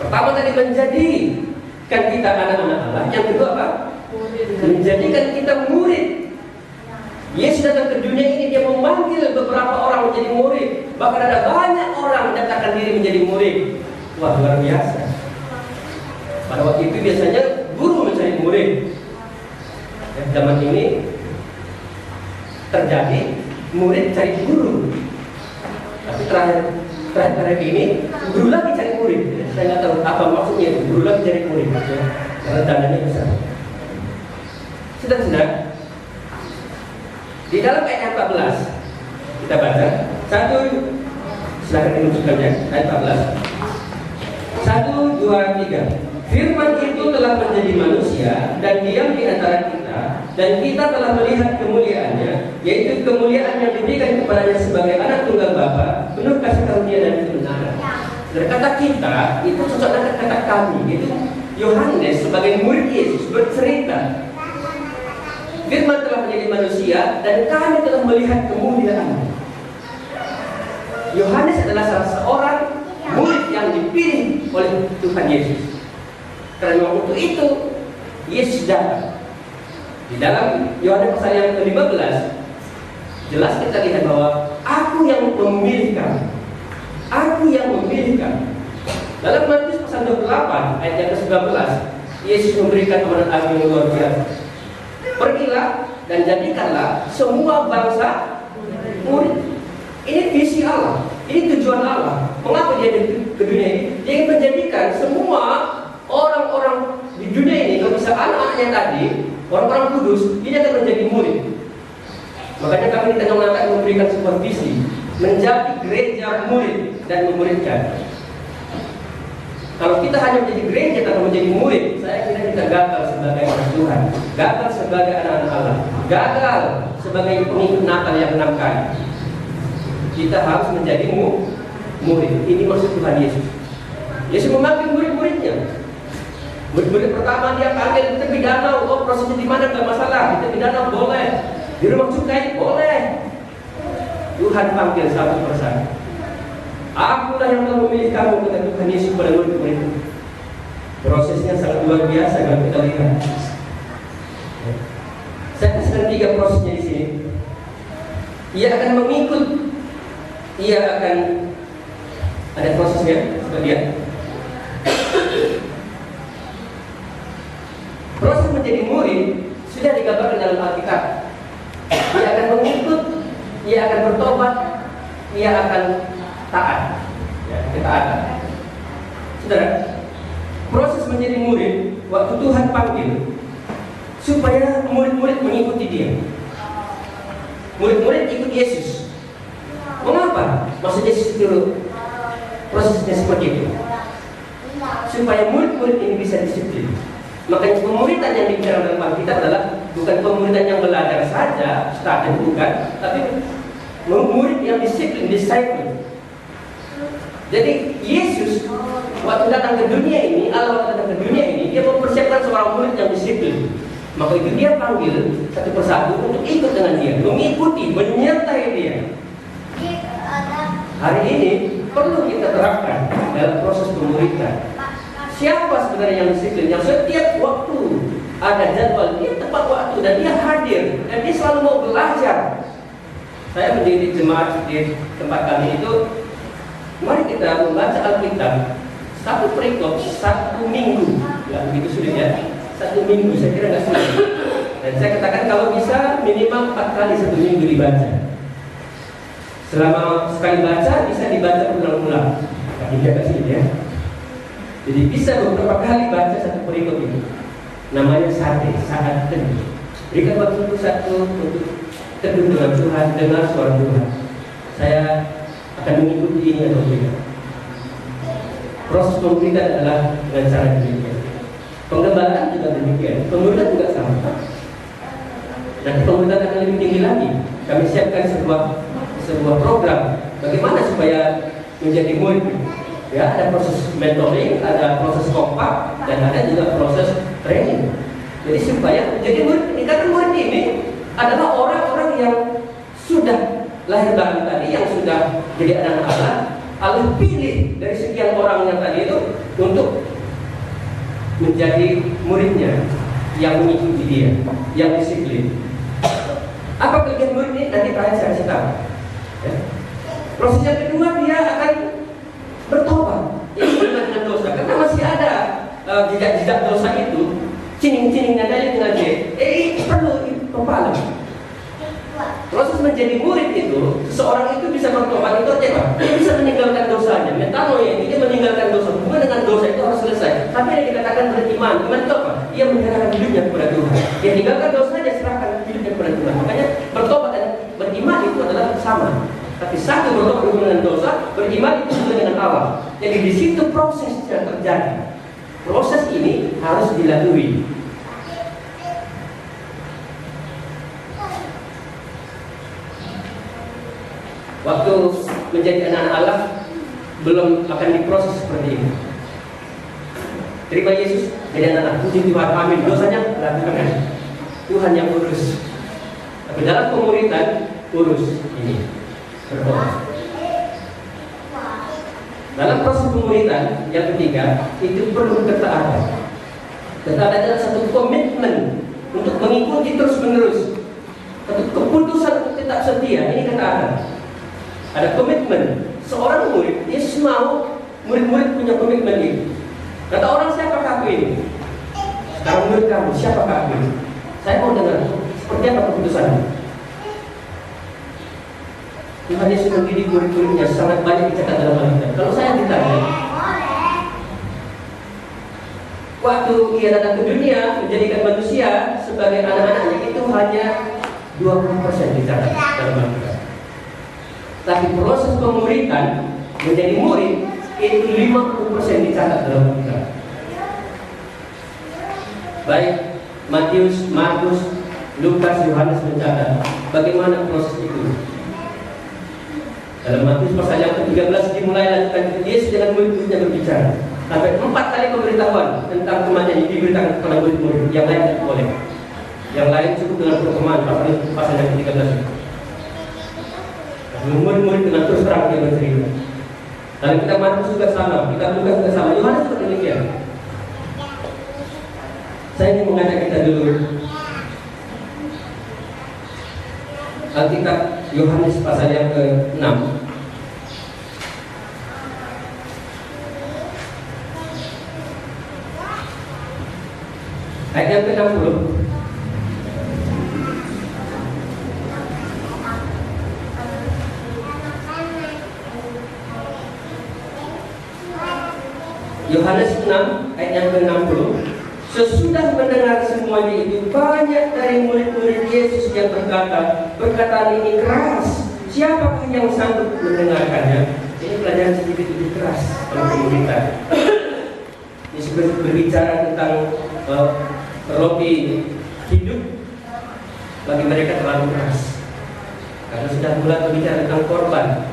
Pertama tadi menjadikan kita anak-anak Allah. Yang kedua apa? Menjadikan kita murid. Yesus datang ke dunia ini, dia memanggil beberapa orang menjadi murid. Bahkan ada banyak orang mendaftarkan diri menjadi murid. Wah, luar biasa. Pada waktu itu biasanya guru mencari murid. Dan zaman ini terjadi murid cari guru. Tapi terakhir ini guru lagi cari murid. Saya nggak tahu apa maksudnya itu. Guru lagi cari murid. Karena dananya besar. Sudah. Di dalam ayat 14 kita baca satu, silakan dimunculkannya ayat 14. 1, 2, 3. Firman itu telah menjadi manusia dan diam di antara kita, dan kita telah melihat kemuliaannya, yaitu kemuliaan yang diberikan kepadanya sebagai anak tunggal Bapa, penuh kasih karunia dan kebenaran. Dari kata kita itu cocok dengan kata kami, itu Yohanes sebagai murid Yesus bercerita. Firman telah menjadi manusia dan kami telah melihat kemuliaan. Yohanes adalah salah seorang murid yang dipilih oleh Tuhan Yesus. Karena waktu itu Yesus datang. Di dalam Yohanes pasal yang ke-15 jelas kita lihat bahwa aku yang memilih kamu. Aku yang memilih kamu. Dalam Matius pasal 28 ayat yang ke-19 Yesus memberikan amanat agung yang luar biasa. Pergilah dan jadikanlah semua bangsa murid. Ini visi Allah, ini tujuan Allah. Mengapa dia ke dunia ini? Dia ingin menjadikan semua orang-orang di dunia ini, kalau bisa anak-anaknya tadi, orang-orang kudus, ini akan menjadi murid. Makanya kami di Tanjung Nata memberikan sebuah visi, menjadi gereja murid dan memuridkan. Kalau kita hanya menjadi gereja atau menjadi murid, saya kira kita gagal sebagai anak Tuhan, gagal sebagai anak-anak Allah, gagal sebagai pengikut Natal yang 6 kali. Kita harus menjadi murid. Ini maksud Tuhan Yesus. Yesus memanggil murid-muridnya. Murid-murid pertama dia panggil di tepi danau. Oh, prosesnya di mana? Gak masalah. Di tepi danau boleh. Di rumah cukai boleh. Tuhan panggil satu persatu. Akulah yang telah memilih kamu, kata Tuhan Yesus pada murid-murid. Prosesnya sangat luar biasa kalau kita lihat. Saya kasihkan 3 prosesnya di sini. Ia akan mengikut, ia akan ada prosesnya, coba lihat. Proses menjadi murid sudah digambarkan dalam Alkitab. Ia akan mengikut, ia akan bertobat, ia akan taat. Ya, ketaatan. Saudara, proses menjadi murid waktu Tuhan panggil supaya murid-murid mengikuti Dia. Murid-murid ikut Yesus. Mengapa? Maksud Yesus itu prosesnya seperti itu, supaya murid-murid ini bisa disiplin. Makanya pemuridan yang dibilang dalam Alkitab adalah bukan pemuridan yang belajar saja, status bukan, tapi murid yang disiplin, disciple. Jadi Yesus waktu datang ke dunia ini, Allah waktu datang ke dunia ini, Dia mempersiapkan seorang murid yang disiplin. Maka itu Dia panggil satu persatu untuk ikut dengan Dia, mengikuti, menyertai Dia. Hari ini perlu kita terapkan dalam proses pemuridan. Siapa sebenarnya yang disiplin? Yang setiap waktu ada jadwal, dia tepat waktu dan dia hadir dan dia selalu mau belajar. Saya mendidik jemaat di tempat kami itu, mari kita membaca Alkitab satu perikop 1 minggu. Nggak begitu sulit ya, 1 minggu saya kira nggak sulit. Dan saya katakan kalau bisa minimal 4 kali 1 minggu dibaca. Selama sekali baca bisa dibaca ulang-ulang. Nah, ini agak sulit ya. Jadi bisa beberapa kali baca satu perikop ini. Namanya sate, saat teduh. Berikan waktu satu untuk teduh dengan Tuhan, dengar suara Tuhan. Saya akan mengikuti ini atau tidak. Proses pemuridan adalah dengan cara demikian. Penggembalaan juga demikian. Pemuridan juga sama. Nanti pemuridan akan lebih tinggi lagi. Kami siapkan sebuah program bagaimana supaya menjadi murid. Ya, ada proses mentoring, ada proses kompak, dan ada juga proses training. Jadi supaya menjadi murid ini, karena murid ini adalah orang-orang yang sudah lahir baru tadi, yang sudah jadi anak Allah. Allah pilih dari sekian orang yang tadi itu untuk menjadi muridnya, yang mengikuti Dia, yang disiplin. Apa kegiatan murid ini? Nanti saya kasih tahu. Ya. Proses yang kedua, dia akan bertobat, dengan dosa, karena masih ada jejak-jejak dosa itu, cining-ciningnya dari dengan dia. Perlu kepala. Proses menjadi murid itu, seseorang itu bisa bertobat itu apa? Dia bisa meninggalkan dosanya. Metanoia ini dia meninggalkan dosa. Bukan dengan dosa itu harus selesai. Tapi yang dikatakan beriman. Iman itu apa? Dia menyerahkan hidupnya kepada Tuhan. Dia tinggalkan dosanya, serahkan hidupnya kepada Tuhan. Makanya bertobat dan beriman itu adalah sama. Tapi satu bertobat dengan dosa, beriman itu juga dengan Allah. Jadi di situ proses yang terjadi. Proses ini harus dilalui. Waktu menjadi anak Allah belum akan diproses seperti ini. Terima Yesus jadi anak, puji Tuhan, amin. Dosanya lakukan Tuhan yang urus. Tapi dalam pemuridan urus ini. Berdoa. Dalam proses pemuridan yang ketiga itu perlu ketaatan. Ketaatan adalah satu komitmen untuk mengikuti terus menerus, satu keputusan untuk tetap setia. Ini ketaatan. Ada komitmen. Seorang murid, Yesus mau murid-murid punya komitmen ini. Kata orang, siapakah aku ini? Sekarang murid kamu, siapakah aku ini? Saya mau dengar seperti apa keputusannya. Tuhan Yesus mendidik murid-muridnya sangat banyak dicatat dalam Alkitab. Kalau saya ditanya, waktu Ia datang ke dunia menjadikan manusia sebagai anak-anaknya, itu hanya 20% dicatat dalam Alkitab. Tapi proses pemuridan menjadi murid itu 50% dicatat dalam Alkitab. Baik Matius, Markus, Lukas, Yohanes mencatat bagaimana proses itu. Dalam Matius pasal yang ke-13 dimulai lakukan Yesus dengan murid-muridnya berbicara. Sampai 4 kali pemberitahuan tentang kematian yang diberitakan kepada murid-murid. Yang lain tidak boleh. Yang lain cukup dengan pertemuan pasal yang ke-13. Murid-murid dengan terus terang dia bercerita. Dalam kitab Markus juga sama, kitab Lukas juga sama, Yohanes juga demikian. Saya ingin mengajak kita dulu Alkitab Yohanes pasal yang ke-6. Ayat yang ke-60. Yohanes 6 ayat yang ke-60. Sesudah mendengar semuanya itu, banyak dari murid-murid Yesus yang berkata, perkataan ini keras, siapakah yang sanggup mendengarkannya? Ini pelajaran sedikit lebih keras dalam komunitas. Ini sebenarnya berbicara tentang roti hidup bagi mereka terlalu keras. Karena sudah mulai berbicara tentang korban,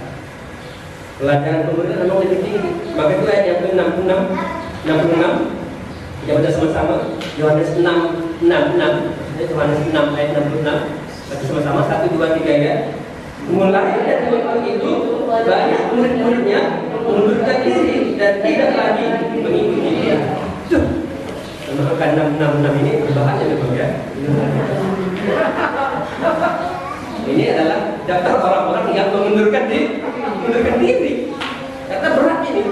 pelajaran komunitas memang lebih tinggi. Maka itu ayat yang ke-66. Kita baca sama-sama Yohanes 6:66. Yohanes 6 ayat 66. Baca sama-sama 1, 2, 3 ya. Mulai dari waktu itu banyak murid-muridnya mengundurkan diri dan tidak lagi mengikuti dia. Tuh, maka 666 ini berbahaya memang ya. Ini adalah daftar orang-orang yang mengundurkan diri. Karena berat ini.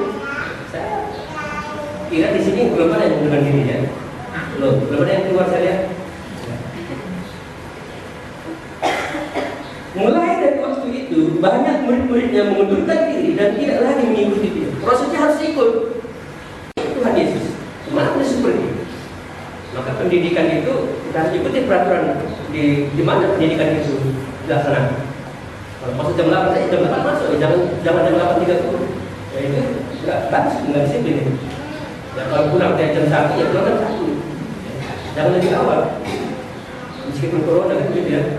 Kira di sini belum ada yang mengundurkan diri ya. Belum ada yang keluar saya lihat. Mulai dari waktu itu banyak murid-muridnya mengundurkan diri dan tidak lagi mengikuti dia. Prosesnya harus ikut Tuhan Yesus. Kemana seperti itu? Maka pendidikan itu harus ikuti peraturan di mana pendidikan itu dilaksanakan. Kalau masuk jam 8, jam 8 masuk, jangan jam 8.30. Ya itu nggak bagus, nggak disiplin itu. Ya kalau pulang dari jam 1 ya pulang jam 1. Jangan lebih awal. Meskipun corona kan gitu ya.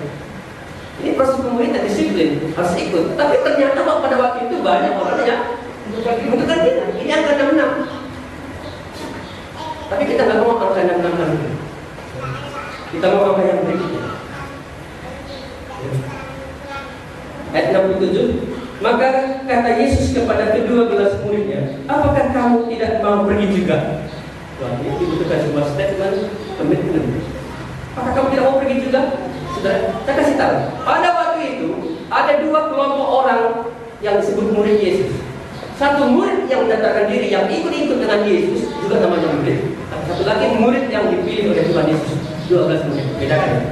Ini proses pemerintah disiplin harus ikut. Tapi ternyata pada waktu itu banyak orang yang mengundurkan diri. Ini angka 66. Tapi kita nggak mau angka 66 itu. Kita mau angka yang berikutnya. Ayat 67. Maka kata Yesus kepada ke-12 muridnya, apakah kamu tidak mau pergi juga? Wah, ini dibutuhkan sebuah statement komitmen. Apakah kamu tidak mau pergi juga? Sudah, saya kasih tahu. Pada waktu itu ada dua kelompok orang yang disebut murid Yesus. Satu murid yang mendaftarkan diri, yang ikut-ikut dengan Yesus, juga namanya murid. Satu lagi murid yang dipilih oleh Tuhan Yesus. 12 murid, bedakan ya.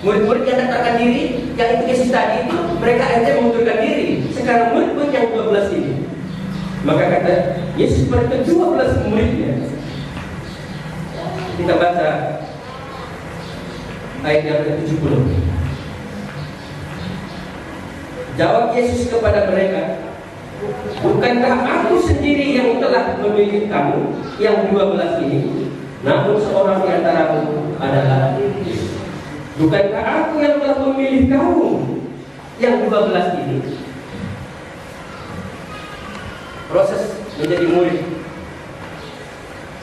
Murid-murid yang mendaftarkan diri, yang ikut Yesus tadi itu, mereka akhirnya mengundurkan diri. Sekarang murid-murid yang 12 ini, maka kata Yesus kepada ke-12 muridnya. Kita baca ayat yang ke-70. Jawab Yesus kepada mereka, bukankah aku sendiri yang telah memilih kamu yang 12 ini, namun seorang di antaramu adalah Yesus. Bukankah aku yang telah memilih kamu yang 12 ini? Proses menjadi murid,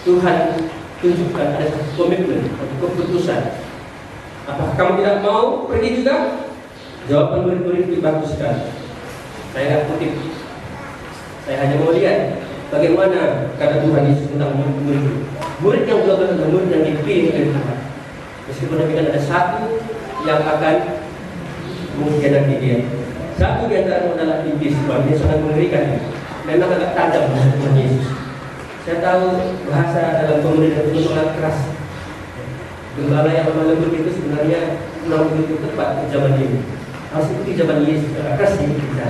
Tuhan tunjukkan ada komitmen, ada keputusan. Apakah kamu tidak mau pergi juga? Jawaban murid-murid itu bagus sekali. Saya nggak kutip. Saya hanya mau lihat bagaimana kata Tuhan Yesus tentang murid-murid. Murid yang 12 adalah murid yang dipilih oleh Tuhan. Meskipun demikian ada satu yang akan mengkhianati dia. Satu di antara adalah iblis. Dia sangat mengerikan. Memang agak tajam Tuhan Yesus. Saya tahu bahasa dalam komunitas itu sangat keras. Gembala yang lemah lembut itu sebenarnya kurang begitu tepat di zaman ini. Harus ikuti zaman Yesus. Agak keras ini kita.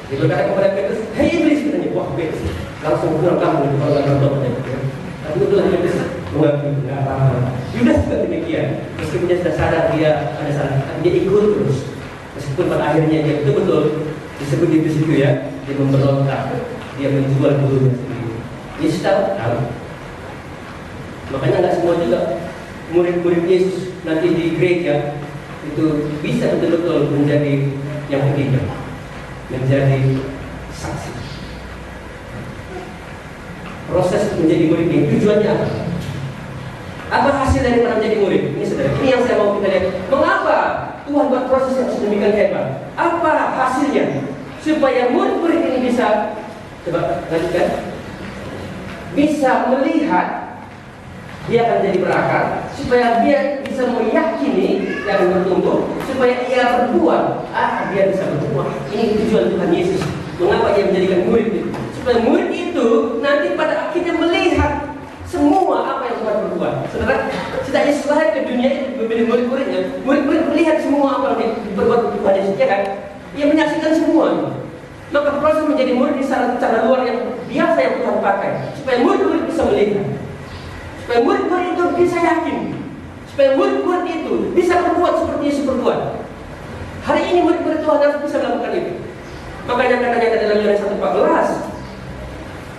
Dia berkata kepada Petrus, "Hei iblis," katanya. Wah, Petrus langsung pulang kamu kalau nggak nonton. Tapi itulah Petrus mengaku nggak apa-apa. Yudas juga demikian. Meskipun dia sudah sadar dia ada salah, dia ikut terus. Meskipun pada akhirnya dia betul-betul disebut di situ ya, dia memberontak, dia menjual gurunya sendiri. Yesus tahu. Makanya nggak semua juga murid-murid Yesus nanti di gereja itu bisa betul-betul menjadi yang ketiga, menjadi saksi. Proses menjadi murid ini tujuannya apa? Apa hasil dari menjadi murid? Ini saudara, ini yang saya mau kita lihat. Mengapa Tuhan buat proses yang sedemikian hebat? Apa hasilnya? Supaya murid-murid ini bisa, coba lanjutkan, bisa melihat dia akan jadi berakar, supaya dia bisa meyakini, dia akan bertumbuh, supaya ia berbuat, dia bisa berbuat. Ini tujuan Tuhan Yesus. Mengapa dia menjadikan murid itu? Supaya murid itu nanti pada akhirnya melihat semua apa yang Tuhan berbuat. Saudara, sejak Yesus lahir ke dunia itu berbeda murid-muridnya. Murid-murid melihat semua apa yang diperbuat Tuhan Yesus, ya kan? Ia menyaksikan semua. Maka proses menjadi murid di cara luar yang biasa yang Tuhan pakai, supaya murid-murid bisa melihat, supaya murid-murid itu bisa yakin, supaya murid-murid itu bisa berbuat seperti Yesus berbuat. Hari ini murid-murid Tuhan harus bisa melakukan itu. Makanya katanya dalam Yohanes 1:14,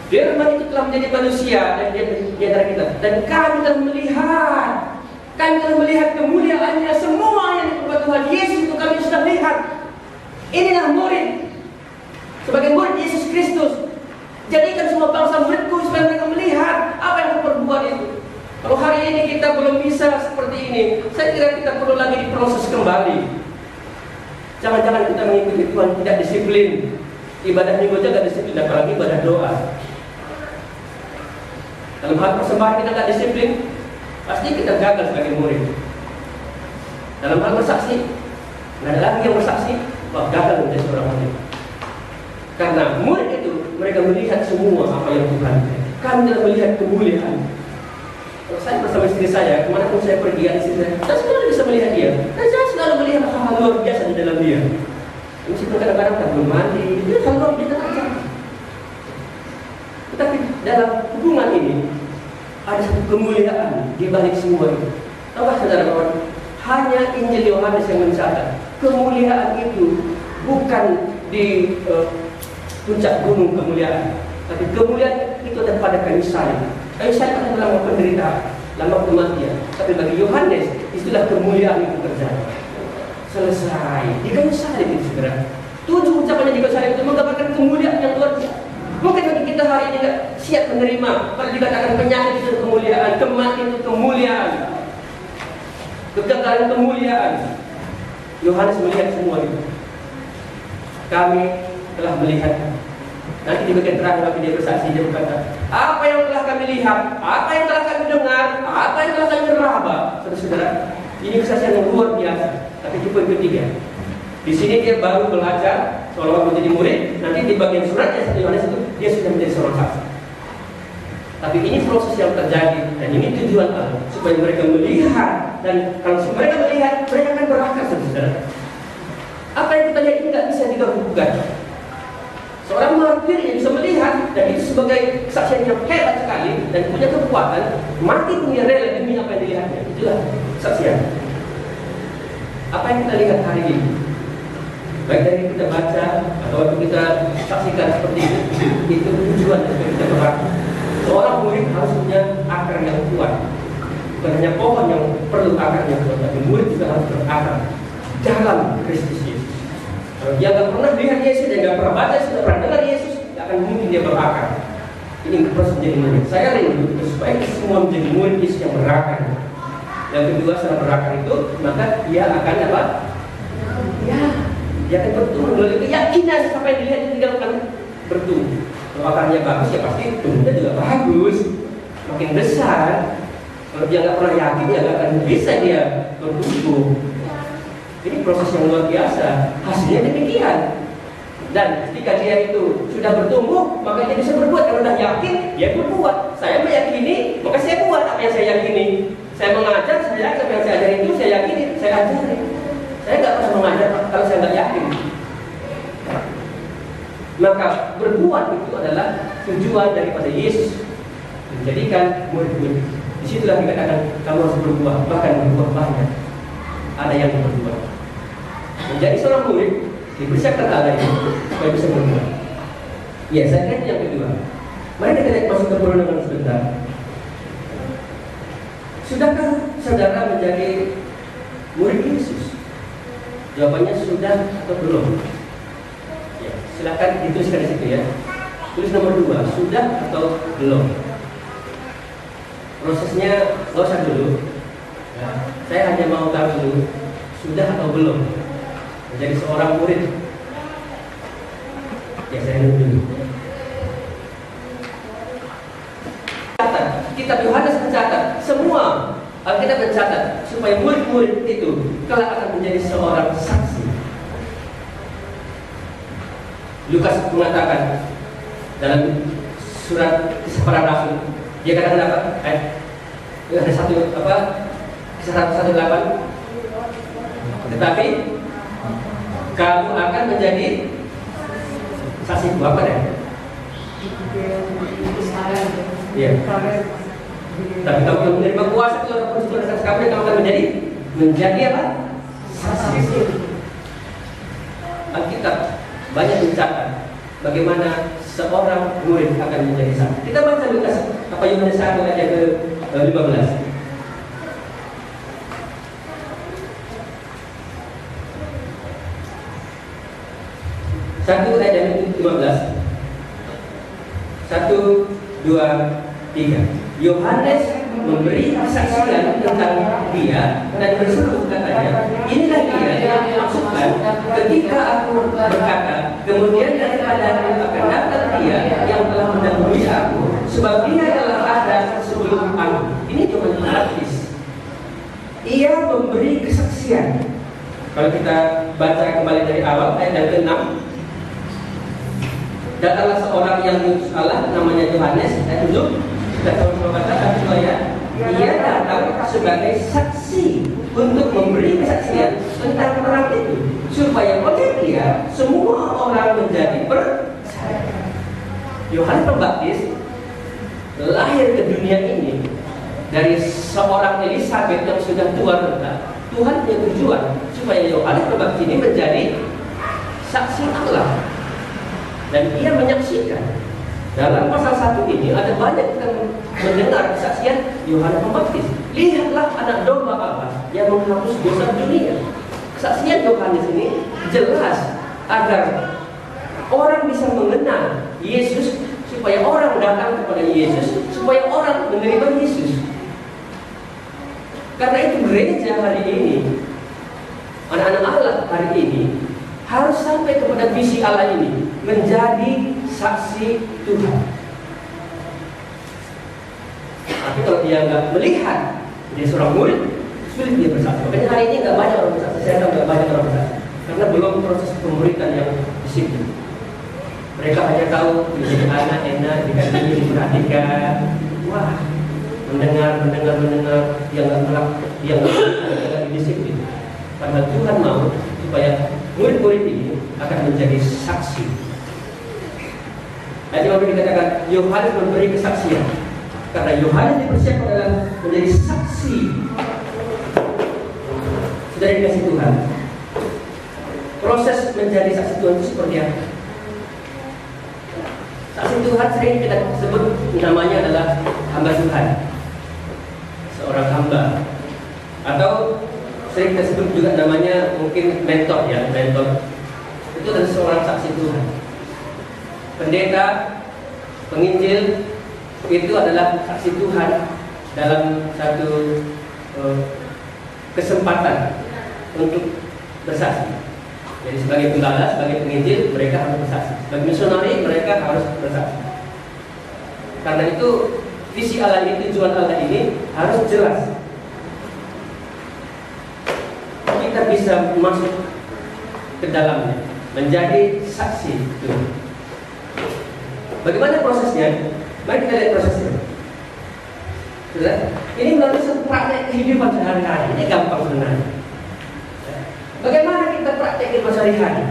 Firman itu telah menjadi manusia dan dia di antara kita, dan kami telah melihat kemuliaannya. Semua yang diperbuat Tuhan Yesus itu kami sudah lihat. Inilah murid. Sebagai murid Yesus Kristus, jadikan semua bangsa muridku supaya mereka melihat apa yang diperbuat itu. Kalau hari ini kita belum bisa seperti ini, saya kira kita perlu lagi diproses kembali. Jangan-jangan kita mengikuti Tuhan tidak disiplin. Ibadah minggu aja gak disiplin, apalagi ibadah doa. Dalam hal persembahan kita gak disiplin, pasti kita gagal sebagai murid. Dalam hal bersaksi, gak ada lagi yang bersaksi, wah gagal menjadi seorang murid. Karena murid itu mereka melihat semua apa yang Tuhan. Kami telah melihat kemuliaan. Kalau saya bersama istri saya, kemanapun saya pergi, saya selalu bisa melihat dia. Dan saya selalu melihat hal luar biasa di dalam dia. Meskipun kadang-kadang tak belum mandi, itu hal luar biasa terjadi. Tetapi dalam hubungan ini ada satu kemuliaan di balik semua itu. Tahukah saudara kawan? Hanya Injil Yohanes yang mencatat kemuliaan itu bukan di puncak gunung kemuliaan, tapi kemuliaan itu ada pada kayu salib. Kayu salib adalah lambang penderitaan, lambang kematian. Tapi bagi Yohanes, istilah kemuliaan itu terjadi. Selesai di kayu salib itu, saudara. 7 ucapannya di kayu salib itu menggambarkan kemuliaan yang luar biasa. Mungkin bagi kita hari ini tidak siap menerima. Kalau dikatakan penyakit itu kemuliaan, kematian itu kemuliaan, kegagalan kemuliaan. Yohanes melihat semua itu. Kami telah melihat. Nanti di bagian terakhir waktu dia bersaksi, dia berkata, apa yang telah kami lihat, apa yang telah kami dengar, apa yang telah kami meraba. Saudara-saudara, ini kesaksian yang luar biasa. Tapi di poin ketiga, di sini dia baru belajar seolah menjadi murid. Nanti di bagian suratnya 1 Yohanes itu dia sudah menjadi seorang saksi. Tapi ini proses yang terjadi dan ini tujuan Allah supaya mereka melihat, dan kalau mereka melihat, mereka akan berakar, saudara. Apa yang kita lihat ini tidak bisa digabungkan. Seorang martir yang bisa melihat, dan itu sebagai kesaksian yang hebat sekali dan punya kekuatan, mati pun dia rela demi apa yang dilihatnya. Itulah kesaksian. Apa yang kita lihat hari ini, baik dari kita baca atau waktu kita saksikan seperti itu tujuan supaya kita berakar. Seorang murid harus punya akar yang kuat. Bukan hanya pohon yang perlu akar yang kuat, tapi murid juga harus berakar dalam Kristus Yesus. Kalau dia nggak pernah lihat Yesus, dia nggak pernah baca, tidak pernah dengar Yesus, tidak akan mungkin dia berakar. Ini proses menjadi murid. Saya rindu supaya kita semua menjadi murid Yesus yang berakar. Yang kedua, setelah berakar itu, maka dia akan apa? Ya, dia akan bertumbuh melalui keyakinan. Apa yang dilihat itu tidak akan bertumbuh. Kalau akarnya bagus, ya pasti tumbuhnya juga bagus, makin besar. Kalau dia nggak pernah yakin, ya nggak akan bisa dia bertumbuh. Ini proses yang luar biasa. Hasilnya demikian. Dan ketika dia itu sudah bertumbuh, maka dia bisa berbuat. Kalau sudah yakin, dia berbuat. Saya meyakini, maka saya buat apa yang saya yakini. Saya mengajar, saya apa yang saya ajarin itu saya yakini, saya ajarin. Saya nggak pernah mengajar kalau saya nggak yakin. Maka berbuat itu adalah tujuan daripada Yesus, menjadikan murid-murid. Disitulah dikatakan kamu harus berbuah, bahkan berbuah banyak. Ada yang berbuah. Menjadi seorang murid dipersiapkan Allah itu supaya bisa berbuah. Ya, saya kira yang kedua. Mari kita lihat masuk ke perundungan sebentar. Sudahkah saudara menjadi murid Yesus? Jawabannya sudah atau belum? Ya, silakan dituliskan di situ ya. Tulis nomor 2, sudah atau belum? Prosesnya nggak usah dulu. Ya, saya hanya mau tahu dulu sudah atau belum menjadi seorang murid. Ya, saya dulu. Kitab Yohanes mencatat semua semua Alkitab mencatat supaya murid-murid itu kelak akan menjadi seorang saksi. Lukas mengatakan dalam surat Kisah Para Rasul, dia katakan apa? Ada satu apa? Kisah 1:8. Tetapi kamu akan menjadi saksi apa ya? Iya. Tapi kamu yang menerima kuasa itu orang pun saksi kamu, kamu akan menjadi apa? Saksi. Alkitab banyak mencatat bagaimana seorang murid akan menjadi saksi. Kita baca Lukas apa Yohanes 1 ayat ke-15. Satu ayat yang 15. 1, 2, 3. Yohanes memberi kesaksian tentang dia dan berseru katanya, inilah dia yang dimaksudkan ketika aku berkata, kemudian daripada akan datang dia yang telah mendahului aku, sebab dia adalah ada sebelum aku. Ini Yohanes Pembaptis. Ia memberi kesaksian. Kalau kita baca kembali dari awal ayat yang ke-6, datanglah seorang yang diutus Allah, namanya Yohanes. Ayat 7 kita sama-sama baca supaya ia datang sebagai saksi untuk memberi kesaksian tentang perang itu, supaya oleh dia semua orang menjadi percaya. Yohanes Pembaptis lahir ke dunia ini dari seorang Elisabet yang sudah tua renta. Tuhan punya tujuan supaya Yohanes Pembaptis ini menjadi saksi Allah. Dan ia menyaksikan. Dalam pasal 1 ini ada banyak kita mendengar kesaksian Yohanes Pembaptis. Lihatlah anak domba Allah yang menghapus dosa dunia. Kesaksian Yohanes ini jelas agar orang bisa mengenal Yesus, supaya orang datang kepada Yesus, supaya orang menerima Yesus. Karena itu gereja hari ini, anak-anak Allah hari ini harus sampai kepada visi Allah ini, menjadi saksi Tuhan. Tapi kalau dia nggak melihat, dia seorang murid, sulit dia bersaksi. Makanya hari ini nggak banyak orang bersaksi. Saya tahu nggak banyak orang bersaksi karena belum proses pemuridan yang disiplin. Mereka hanya tahu menjadi anak enak, dikasih diperhatikan. Wah, mendengar yang nggak disiplin. Karena Tuhan mau supaya murid-murid ini akan menjadi saksi. Tadi waktu dikatakan Yohanes memberi kesaksian, karena Yohanes dipersiapkan dalam menjadi saksi. Sudah dikasih Tuhan. Proses menjadi saksi Tuhan itu seperti apa? Saksi Tuhan sering kita sebut namanya adalah hamba Tuhan, seorang hamba, atau sering kita sebut juga namanya mungkin mentor ya, mentor. Itu adalah seorang saksi Tuhan. Pendeta, penginjil itu adalah saksi Tuhan dalam satu kesempatan untuk bersaksi. Jadi sebagai penggalas, sebagai penginjil mereka harus bersaksi. Sebagai misionari mereka harus bersaksi. Karena itu visi Allah ini, tujuan Allah ini harus jelas. Kita bisa masuk ke dalamnya, menjadi saksi Tuhan. Bagaimana prosesnya? Mari kita lihat prosesnya. Sudah? Ini melalui satu praktek kehidupan sehari-hari. Ini gampang sebenarnya. Bagaimana kita praktekin sehari-hari?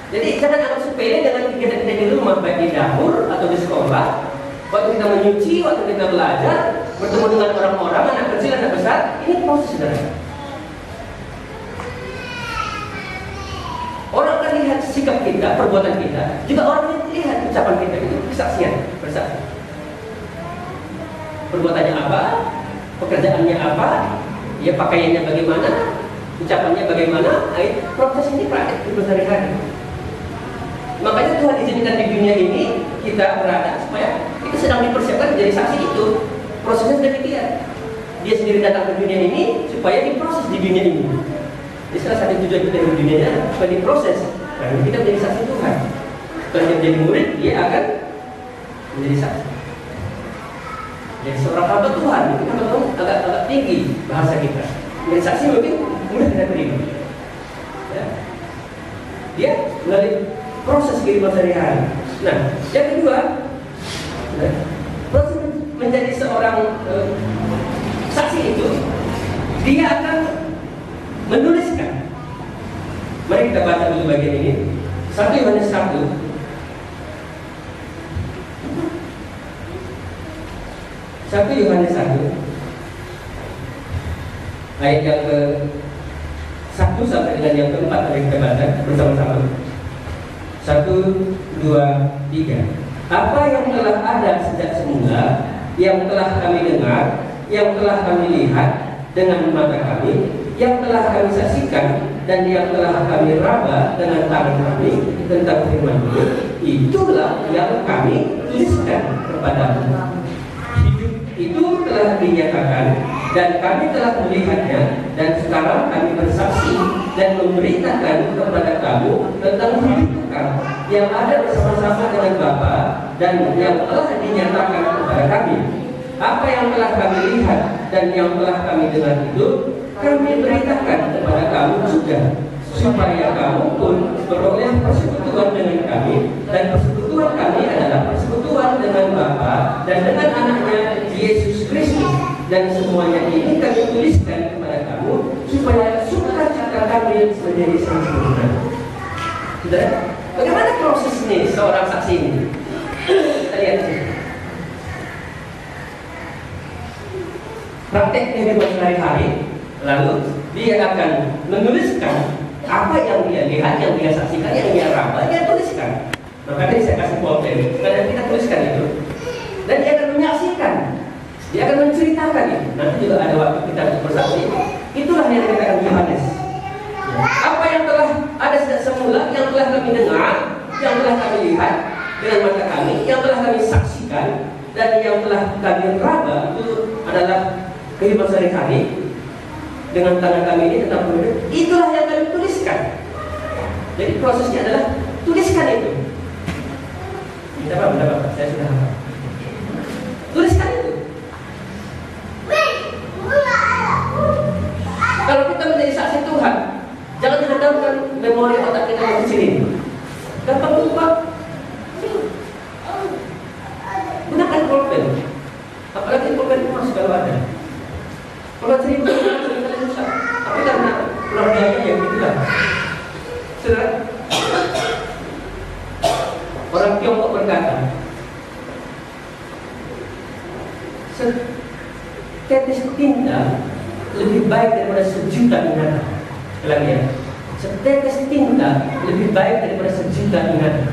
Jadi jangan anggap sepele dengan kegiatan kita di rumah, baik di dapur atau di sekolah. Waktu kita menyuci, waktu kita belajar, bertemu dengan orang-orang, anak kecil, anak besar. Ini proses sederhana. Orang akan lihat sikap kita, perbuatan kita. Juga orang lihat ucapan kita, itu kesaksian, bersaksi. Perbuatannya apa? Pekerjaannya apa? Ya pakaiannya bagaimana? Ucapannya bagaimana? Proses ini praktek hidup sehari-hari. Makanya Tuhan izinkan di dunia ini kita berada supaya kita sedang dipersiapkan menjadi saksi itu. Prosesnya demikian. Dia sendiri datang ke dunia ini supaya diproses di dunia ini. Jadi salah satu tujuan kita di dunia supaya diproses. Karena kita menjadi saksi Tuhan. Setelah dia menjadi murid, dia akan menjadi saksi. Jadi seorang hamba Tuhan itu kan agak tinggi bahasa kita. Menjadi saksi mungkin mudah kita terima. Ya. Dia melalui proses kehidupan sehari-hari. Nah, yang kedua, ya, proses menjadi seorang saksi itu, dia akan menuliskan. Mari kita baca dulu bagian ini. 1 Yohanes 1. 1 Yohanes 1 ayat yang ke-1 sampai dengan yang ke-4 mari kita baca bersama-sama. 1, 2, 3. Apa yang telah ada sejak semula, yang telah kami dengar, yang telah kami lihat dengan mata kami, yang telah kami saksikan, dan yang telah kami raba dengan tangan kami tentang firman itulah yang kami tuliskan kepadamu. Itu telah dinyatakan dan kami telah melihatnya, dan sekarang kami bersaksi dan memberitakan kepada kamu tentang hidup kekal yang ada bersama-sama dengan Bapa dan yang telah dinyatakan kepada kami. Apa yang telah kami lihat dan yang telah kami dengar itu kami beritakan kepada kamu juga, supaya kamu pun beroleh persekutuan dengan kami, dan persekutuan kami adalah persekutuan dengan Bapa dan dengan anaknya Yesus Kristus. Dan semuanya ini kami tuliskan kepada kamu supaya sukacita kami menjadi sempurna. Saudara, bagaimana proses ini seorang saksi ini? Kita lihat sini. Praktek kehidupan sehari-hari, lalu dia akan menuliskan apa yang dia lihat, yang dia saksikan, yang dia raba, dia tuliskan. Maka tadi saya kasih pulpen, karena kita tuliskan itu, dan dia akan menyaksikan, dia akan menceritakan itu. Nanti juga ada waktu kita untuk bersaksi. Itulah yang dikatakan Yohanes. Apa yang telah ada sejak semula, yang telah kami dengar, yang telah kami lihat dengan mata kami, yang telah kami saksikan, dan yang telah kami raba, itu adalah kehidupan sehari-hari dengan tangan kami ini tentang kemudian, itulah yang kami tuliskan. Jadi prosesnya adalah tuliskan itu. Tidak apa-apa, saya sudah hafal. Tuliskan itu. Kalau kita menjadi saksi Tuhan, jangan diandalkan memori otak kita yang kecil ini. Gampang lupa. Gunakan pulpen. Apalagi pulpen emas kalau ada. Kalau 1000 kali susah. Tapi karena luar biasa ya gitulah. Saudara, orang Tiongkok berkata, setetes tinta lebih baik daripada sejuta ingatan. Sekali lagi ya, setetes tinta lebih baik daripada sejuta ingatan.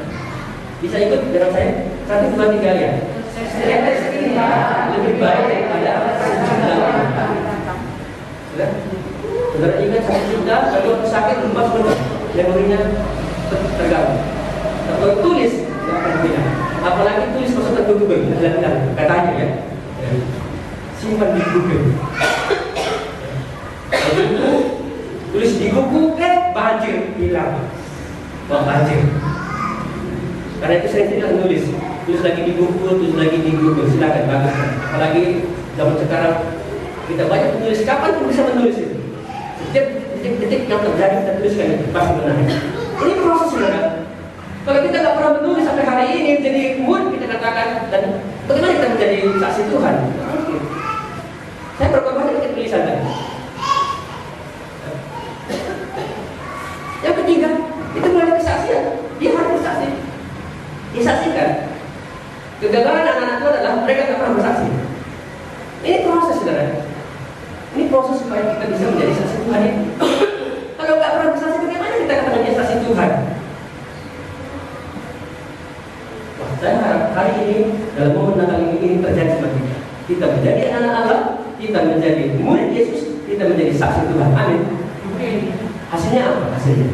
Bisa ikut dengan saya? 1, 2, 3 ya. Setetes tinta lebih baik daripada sejuta ingatan. Saudara ingat sakit cinta, kalau sakit lepas benar, memorinya terganggu. Kalau tulis, tidak akan hilang. Apalagi tulis masukkan ke Google, hilang katanya ya. Simpan di Google. Tulis di Google, banjir hilang. Wah, banjir. Karena itu saya tidak nulis. Tulis lagi di Google, tulis lagi di Google. Silakan, bagus. Apalagi zaman sekarang kita banyak menulis, kapan pun bisa menulis itu. Setiap detik-detik yang terjadi kita tuliskan itu pasti benar. Ini proses saudara. Kalau kita nggak pernah menulis sampai hari ini, jadi mood kita katakan, dan bagaimana kita menjadi saksi Tuhan? Oke. Saya berkorban dengan tulisan tadi. Yang ketiga, itu melalui kesaksian. Dia harus bersaksi. Disaksikan. Kegagalan anak-anak itu adalah mereka nggak pernah bersaksi. Ini proses saudara. Ini proses supaya kita bisa menjadi saksi Tuhan ini. Kalau nggak pernah bersaksi, bagaimana kita akan menjadi saksi Tuhan? Wah, saya harap hari ini dalam momen Natal ini terjadi seperti kita. Kita menjadi anak Allah, kita menjadi murid Yesus, kita menjadi saksi Tuhan. Amin. Hasilnya apa? Hasilnya?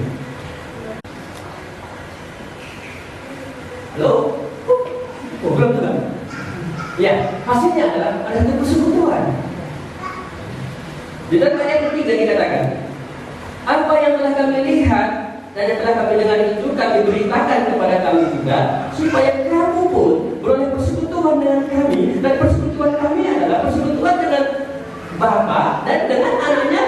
Halo? Oh, belum Tuhan. Ya, hasilnya adalah ada satu persekutuan. Di dalam ayat ketiga dikatakan, apa yang telah kami lihat dan yang telah kami dengar itu kami beritakan kepada kami juga, supaya kamu pun beroleh persekutuan dengan kami, dan persekutuan kami Bapa dan dengan anaknya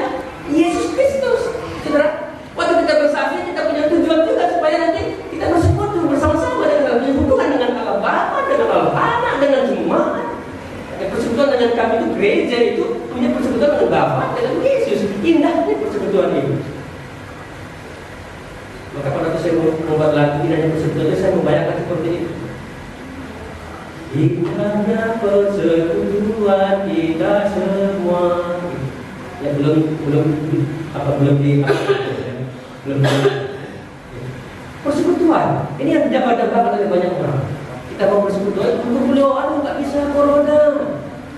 Yesus Kristus. Saudara, waktu kita bersaksi kita punya tujuan juga supaya nanti kita bersekutu bersama-sama dengan hubungan dengan Allah Bapa, dengan Allah Anak, dengan jemaat. Persekutuan dengan kami itu gereja itu punya persekutuan dengan Bapa, dengan Yesus. Indahnya persekutuan itu. Maka pada waktu saya membuat lagu indahnya persekutuan itu, saya membayangkan seperti itu. Indahnya persekutuan kita semua. Ya belum persekutuan. Ini yang didapat oleh banyak orang. Kita mau bersekutu, untuk beliau nggak bisa corona.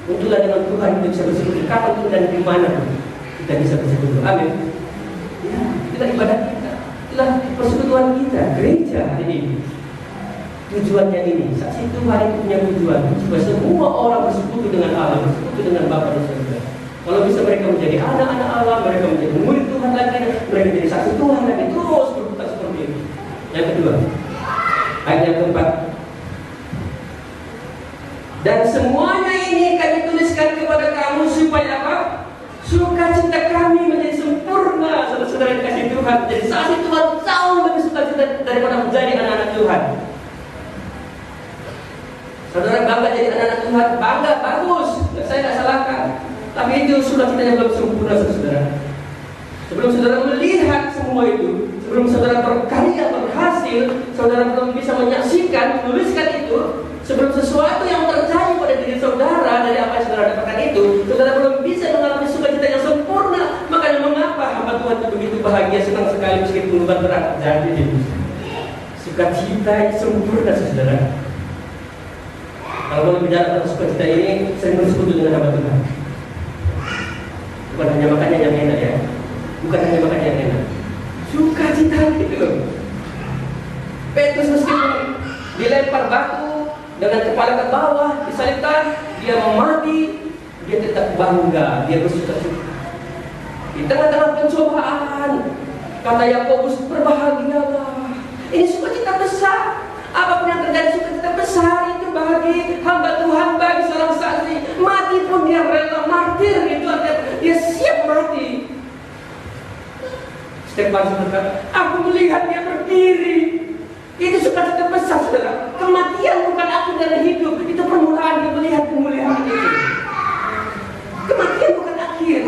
Untuklah dengan Tuhan kita bisa bersekutu kapan pun dan di mana kita bisa bersekutu. Amin. Ya, itulah ibadah kita, itulah persekutuan kita, gereja hari ini. Tujuannya ini, saksi Tuhan itu punya tujuan supaya semua orang bersekutu dengan Allah, bersekutu dengan Bapa dan Saudara. Kalau bisa mereka menjadi anak-anak Allah, mereka menjadi murid Tuhan lagi, mereka menjadi saksi Tuhan lagi, terus berputar seperti itu. Yang kedua, ayat yang keempat. Dan semuanya ini kami tuliskan kepada kamu supaya apa? Sukacita kami menjadi sempurna, saudara-saudara yang kasih Tuhan. Jadi saksi Tuhan jauh lebih sukacita daripada menjadi anak-anak Tuhan. Saudara bangga jadi anak-anak Tuhan, bangga, bagus. Saya tidak salahkan. Tapi itu sukacitanya belum sempurna, saudara. Sebelum saudara melihat semua itu, sebelum saudara berkarya berhasil, saudara belum bisa menyaksikan, menuliskan itu. Sebelum sesuatu yang terjadi pada diri saudara dari apa yang saudara dapatkan itu, saudara belum bisa mengalami sukacita yang sempurna. Makanya mengapa hamba Tuhan itu begitu bahagia, senang sekali meskipun beban berat terjadi. Sukacita yang sempurna, saudara. Kalau mau bicara tentang sukacita ini, sering bersekutu dengan hamba Tuhan. Bukan hanya makannya yang enak ya, bukan hanya makannya yang enak. Sukacita itu. Petrus meskipun dilempar batu dengan kepala ke bawah, disalibkan, dia mati, dia tetap bangga, dia bersuka-suka. Di tengah-tengah pencobaan, kata Yakobus, berbahagialah. Ini sukacita besar. Apapun yang terjadi, sukacita besar itu bagi hamba Tuhan, bagi seorang saksi. Mati pun dia rela, martir itu artinya dia siap mati. Stefanus berkata, aku melihat dia berdiri. Itu sukacita besar, saudara. Kematian bukan akhir dari hidup, itu permulaan dia melihat kemuliaan itu. Kematian bukan akhir.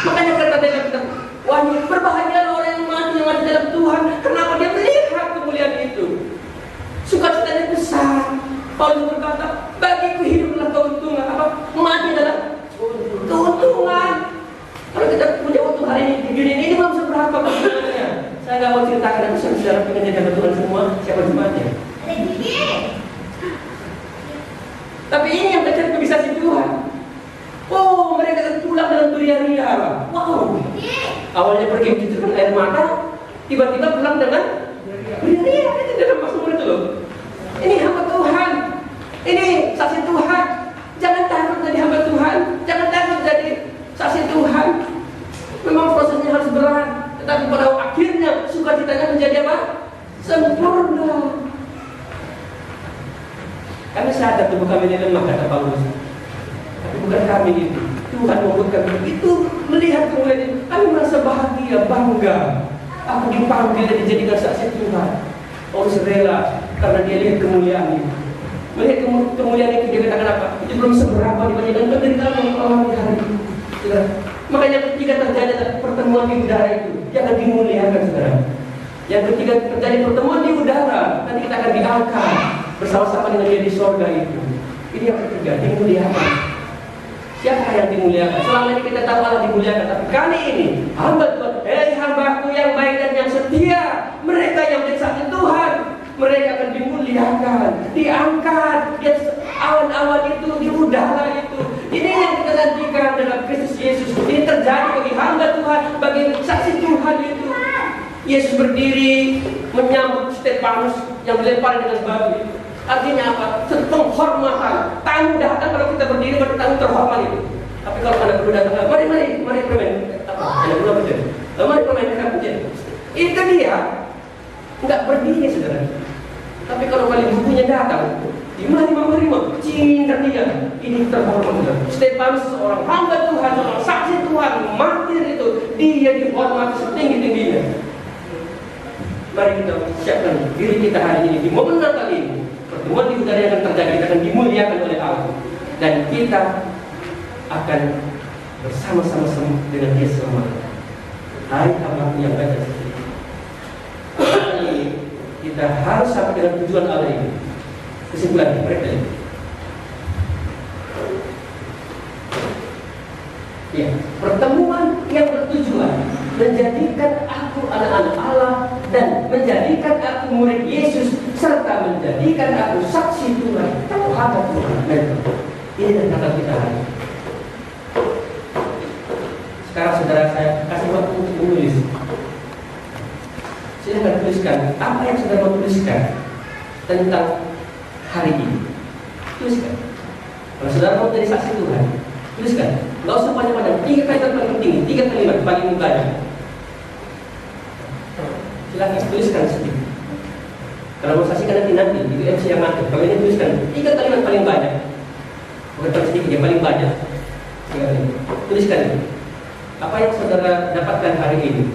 Makanya kata dalam kitab Wahyu, berbahagialah orang yang mati dalam Tuhan. Kenapa dia melihat kemuliaan itu? Sukacitanya besar. Paulus berkata, bagiku hidup adalah keuntungan. Apa? Mati adalah keuntungan. Kalau kita punya waktu hari ini di dunia ini belum seberapa keuntungannya. Saya nggak mau ceritakan, tapi saudara pengen jadi hamba Tuhan semua, siapa jemaatnya? Tapi ini yang terjadi bisa si Tuhan. Oh, mereka akan pulang dengan beria-ria. Wow. Awalnya pergi mencucurkan air mata, tiba-tiba pulang dengan beria-ria. Itu dalam Mazmur itu loh. Ini hamba Tuhan. Ini saksi Tuhan. Jangan takut jadi hamba Tuhan. Jangan takut jadi saksi Tuhan. Memang prosesnya harus berat, tetapi pada akhirnya sukacitanya menjadi apa? Sempurna. Kami sadar tubuh kami ini lemah, kata Paulus. Tapi bukan kami itu. Tuhan membuat kami begitu melihat kemuliaan itu. Kami merasa bahagia, bangga. Aku dipanggil dan dijadikan saksi Tuhan. Paulus rela karena dia lihat kemuliaan itu. Melihat kemuliaan itu, dia katakan apa? Itu belum seberapa dibandingkan penderitaan yang mengalami hari itu. Makanya ketika terjadi pertemuan di udara itu, dia akan dimuliakan, saudara. Yang ketiga terjadi pertemuan di udara, nanti kita akan diangkat bersama-sama dengan dia di surga itu. Ini yang ketiga, dimuliakan. Siapa yang dimuliakan? Selama ini kita tahu Allah dimuliakan, tapi kali ini hamba Tuhan, hambaku yang baik dan yang setia, mereka yang menjadi saksi Tuhan, mereka akan dimuliakan, diangkat di awan-awan itu, di udara itu. Ini yang kita nantikan dalam Kristus Yesus. Ini terjadi bagi hamba Tuhan, bagi saksi Tuhan itu. Yesus berdiri menyambut Stefanus yang dilempar dengan batu itu. Artinya apa? Penghormatan. Tamu datang, kalau kita berdiri pada tamu terhormat itu. Tapi kalau anak perlu datang, mari permen. Apa? Anak perlu apa? Mari permen kamu. Itu dia. Enggak berdiri, saudara. Tapi kalau kali bukunya datang, menerima cinta dia. Ini terhormat. Stefanus seorang hamba Tuhan, seorang saksi Tuhan, martir itu, dia dihormati setinggi-tingginya. Mari kita siapkan diri kita hari ini di momen Natal ini. Pertemuan di udara yang akan terjadi, kita akan dimuliakan oleh Allah, dan kita akan bersama-sama dengan Dia selama. Hai hamba yang baik dan setia. Hari ini kita harus sampai dengan tujuan Allah ini. Kesimpulan mereka ini. Ya, pertemuan yang bertujuan menjadikan aku anak-anak Allah dan menjadikan aku murid Yesus serta menjadikan aku saksi Tuhan terhadap Tuhan. Ini adalah kata kita hari ini. Sekarang saudara saya kasih waktu untuk menulis. Silahkan tuliskan apa yang saudara mau tuliskan tentang hari ini. Tuliskan. Kalau saudara mau jadi saksi Tuhan, tuliskan. Nggak usah panjang-panjang. 3 kalimat paling penting, 3 kalimat paling banyak. Silahkan tuliskan sedikit. Kalau mau saksikan nanti itu MC yang ngatur. Kalau ini tuliskan 3 kalimat paling banyak. Bukan paling sedikit, yang paling banyak. 3 kalimat. Tuliskan itu. Apa yang saudara dapatkan hari ini,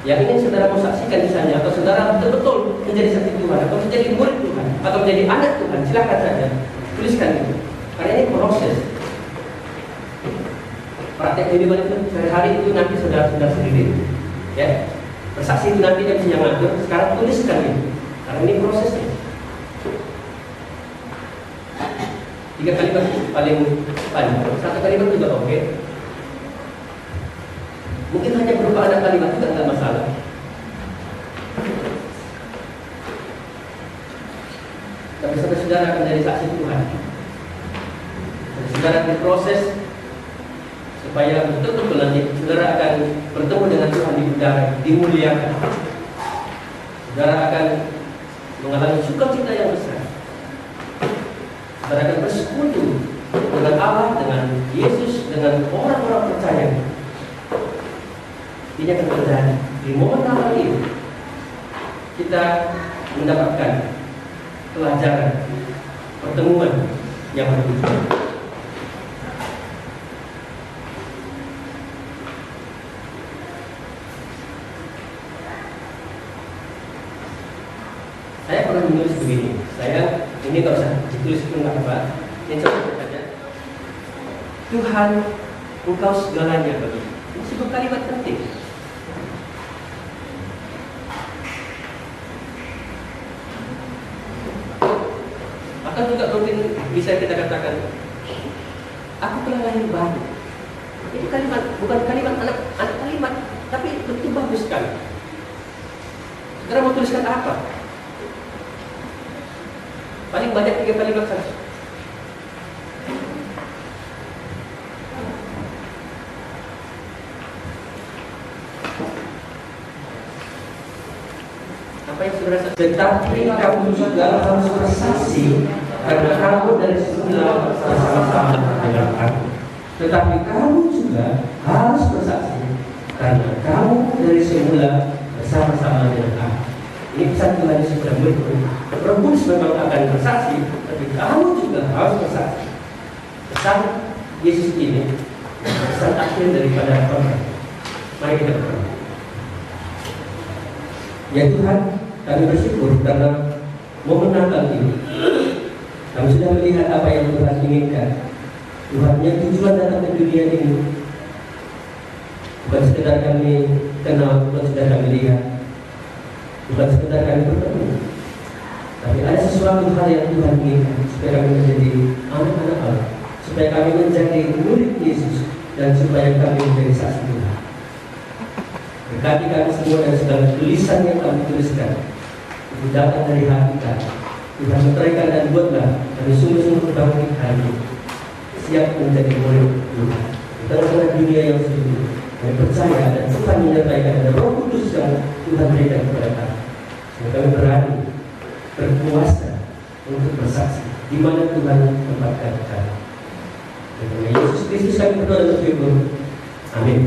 yang ingin saudara mau saksikan misalnya, atau saudara betul-betul menjadi saksi Tuhan, atau menjadi murid Tuhan, atau menjadi anak Tuhan, silakan saja tuliskan itu. Karena ini proses. Praktek kehidupan itu sehari-hari itu nanti saudara sendiri, ya. Bersaksi itu nanti dia bisa ngatur. Sekarang tuliskan itu, karena ini prosesnya. 3 kalimat paling panjang, 1 kalimat juga oke. Mungkin hanya berupa ada kalimat juga tidak masalah. Tapi saudara akan jadi saksi Tuhan. Dan saudara diproses supaya betul-betul nanti saudara akan bertemu dengan Tuhan di udara, dimuliakan. Saudara akan mengalami sukacita yang besar. Saudara akan bersekutu dengan Allah, dengan Yesus, dengan orang-orang percaya. Ini akan terjadi di momen Natal ini. Kita mendapatkan pelajaran pertemuan yang bertujuan. Saya pernah menulis begini. Ini nggak usah ditulis pun nggak apa. Ini coba saja. Tuhan, Engkau segalanya bagi. Ini sebuah kalimat penting. Atau juga mungkin bisa kita katakan, aku telah lahir baru. Itu kalimat, bukan kalimat anak kalimat, tapi betul bagus sekali. Saudara mau tuliskan apa? Paling banyak 3 kalimat saja. Apa yang saudara saksikan? Tetapi kamu juga harus bersaksi karena kamu dari semula bersama-sama dengan aku. Tetapi kamu juga harus bersaksi karena kamu dari semula bersama-sama dengan aku. Ini pesan Tuhan Yesus kepada murid-murid. Roh Kudus memang akan bersaksi, tapi kamu juga harus bersaksi. Pesan Yesus ini pesan akhir daripada Tuhan. Mari kita berdoa. Ya Tuhan, kami bersyukur karena momen Natal ini kami sudah melihat apa yang Tuhan inginkan. Tuhan yang tujuan datang ke dunia ini bukan sekedar kami kenal, bukan sekedar kami lihat, bukan sekedar kami bertemu, tapi ada sesuatu hal yang Tuhan inginkan supaya kami menjadi anak-anak Allah, supaya kami menjadi murid Yesus, dan supaya kami menjadi saksi Tuhan. Berkati kami semua dan segala tulisan yang kami tuliskan itu datang dari hati kami. Tuhan meteraikan dan buatlah kami sungguh-sungguh berbangkit hari ini, siap menjadi murid Tuhan di tengah-tengah dunia yang sunyi. Kami percaya dan Tuhan menyertai kami, dan Roh Kudus yang Tuhan berikan kepada kami, sehingga kami berani berkuasa untuk bersaksi di mana Tuhan tempatkan kami. Dengan Yesus Kristus kami berdoa dan bersyukur. Amin.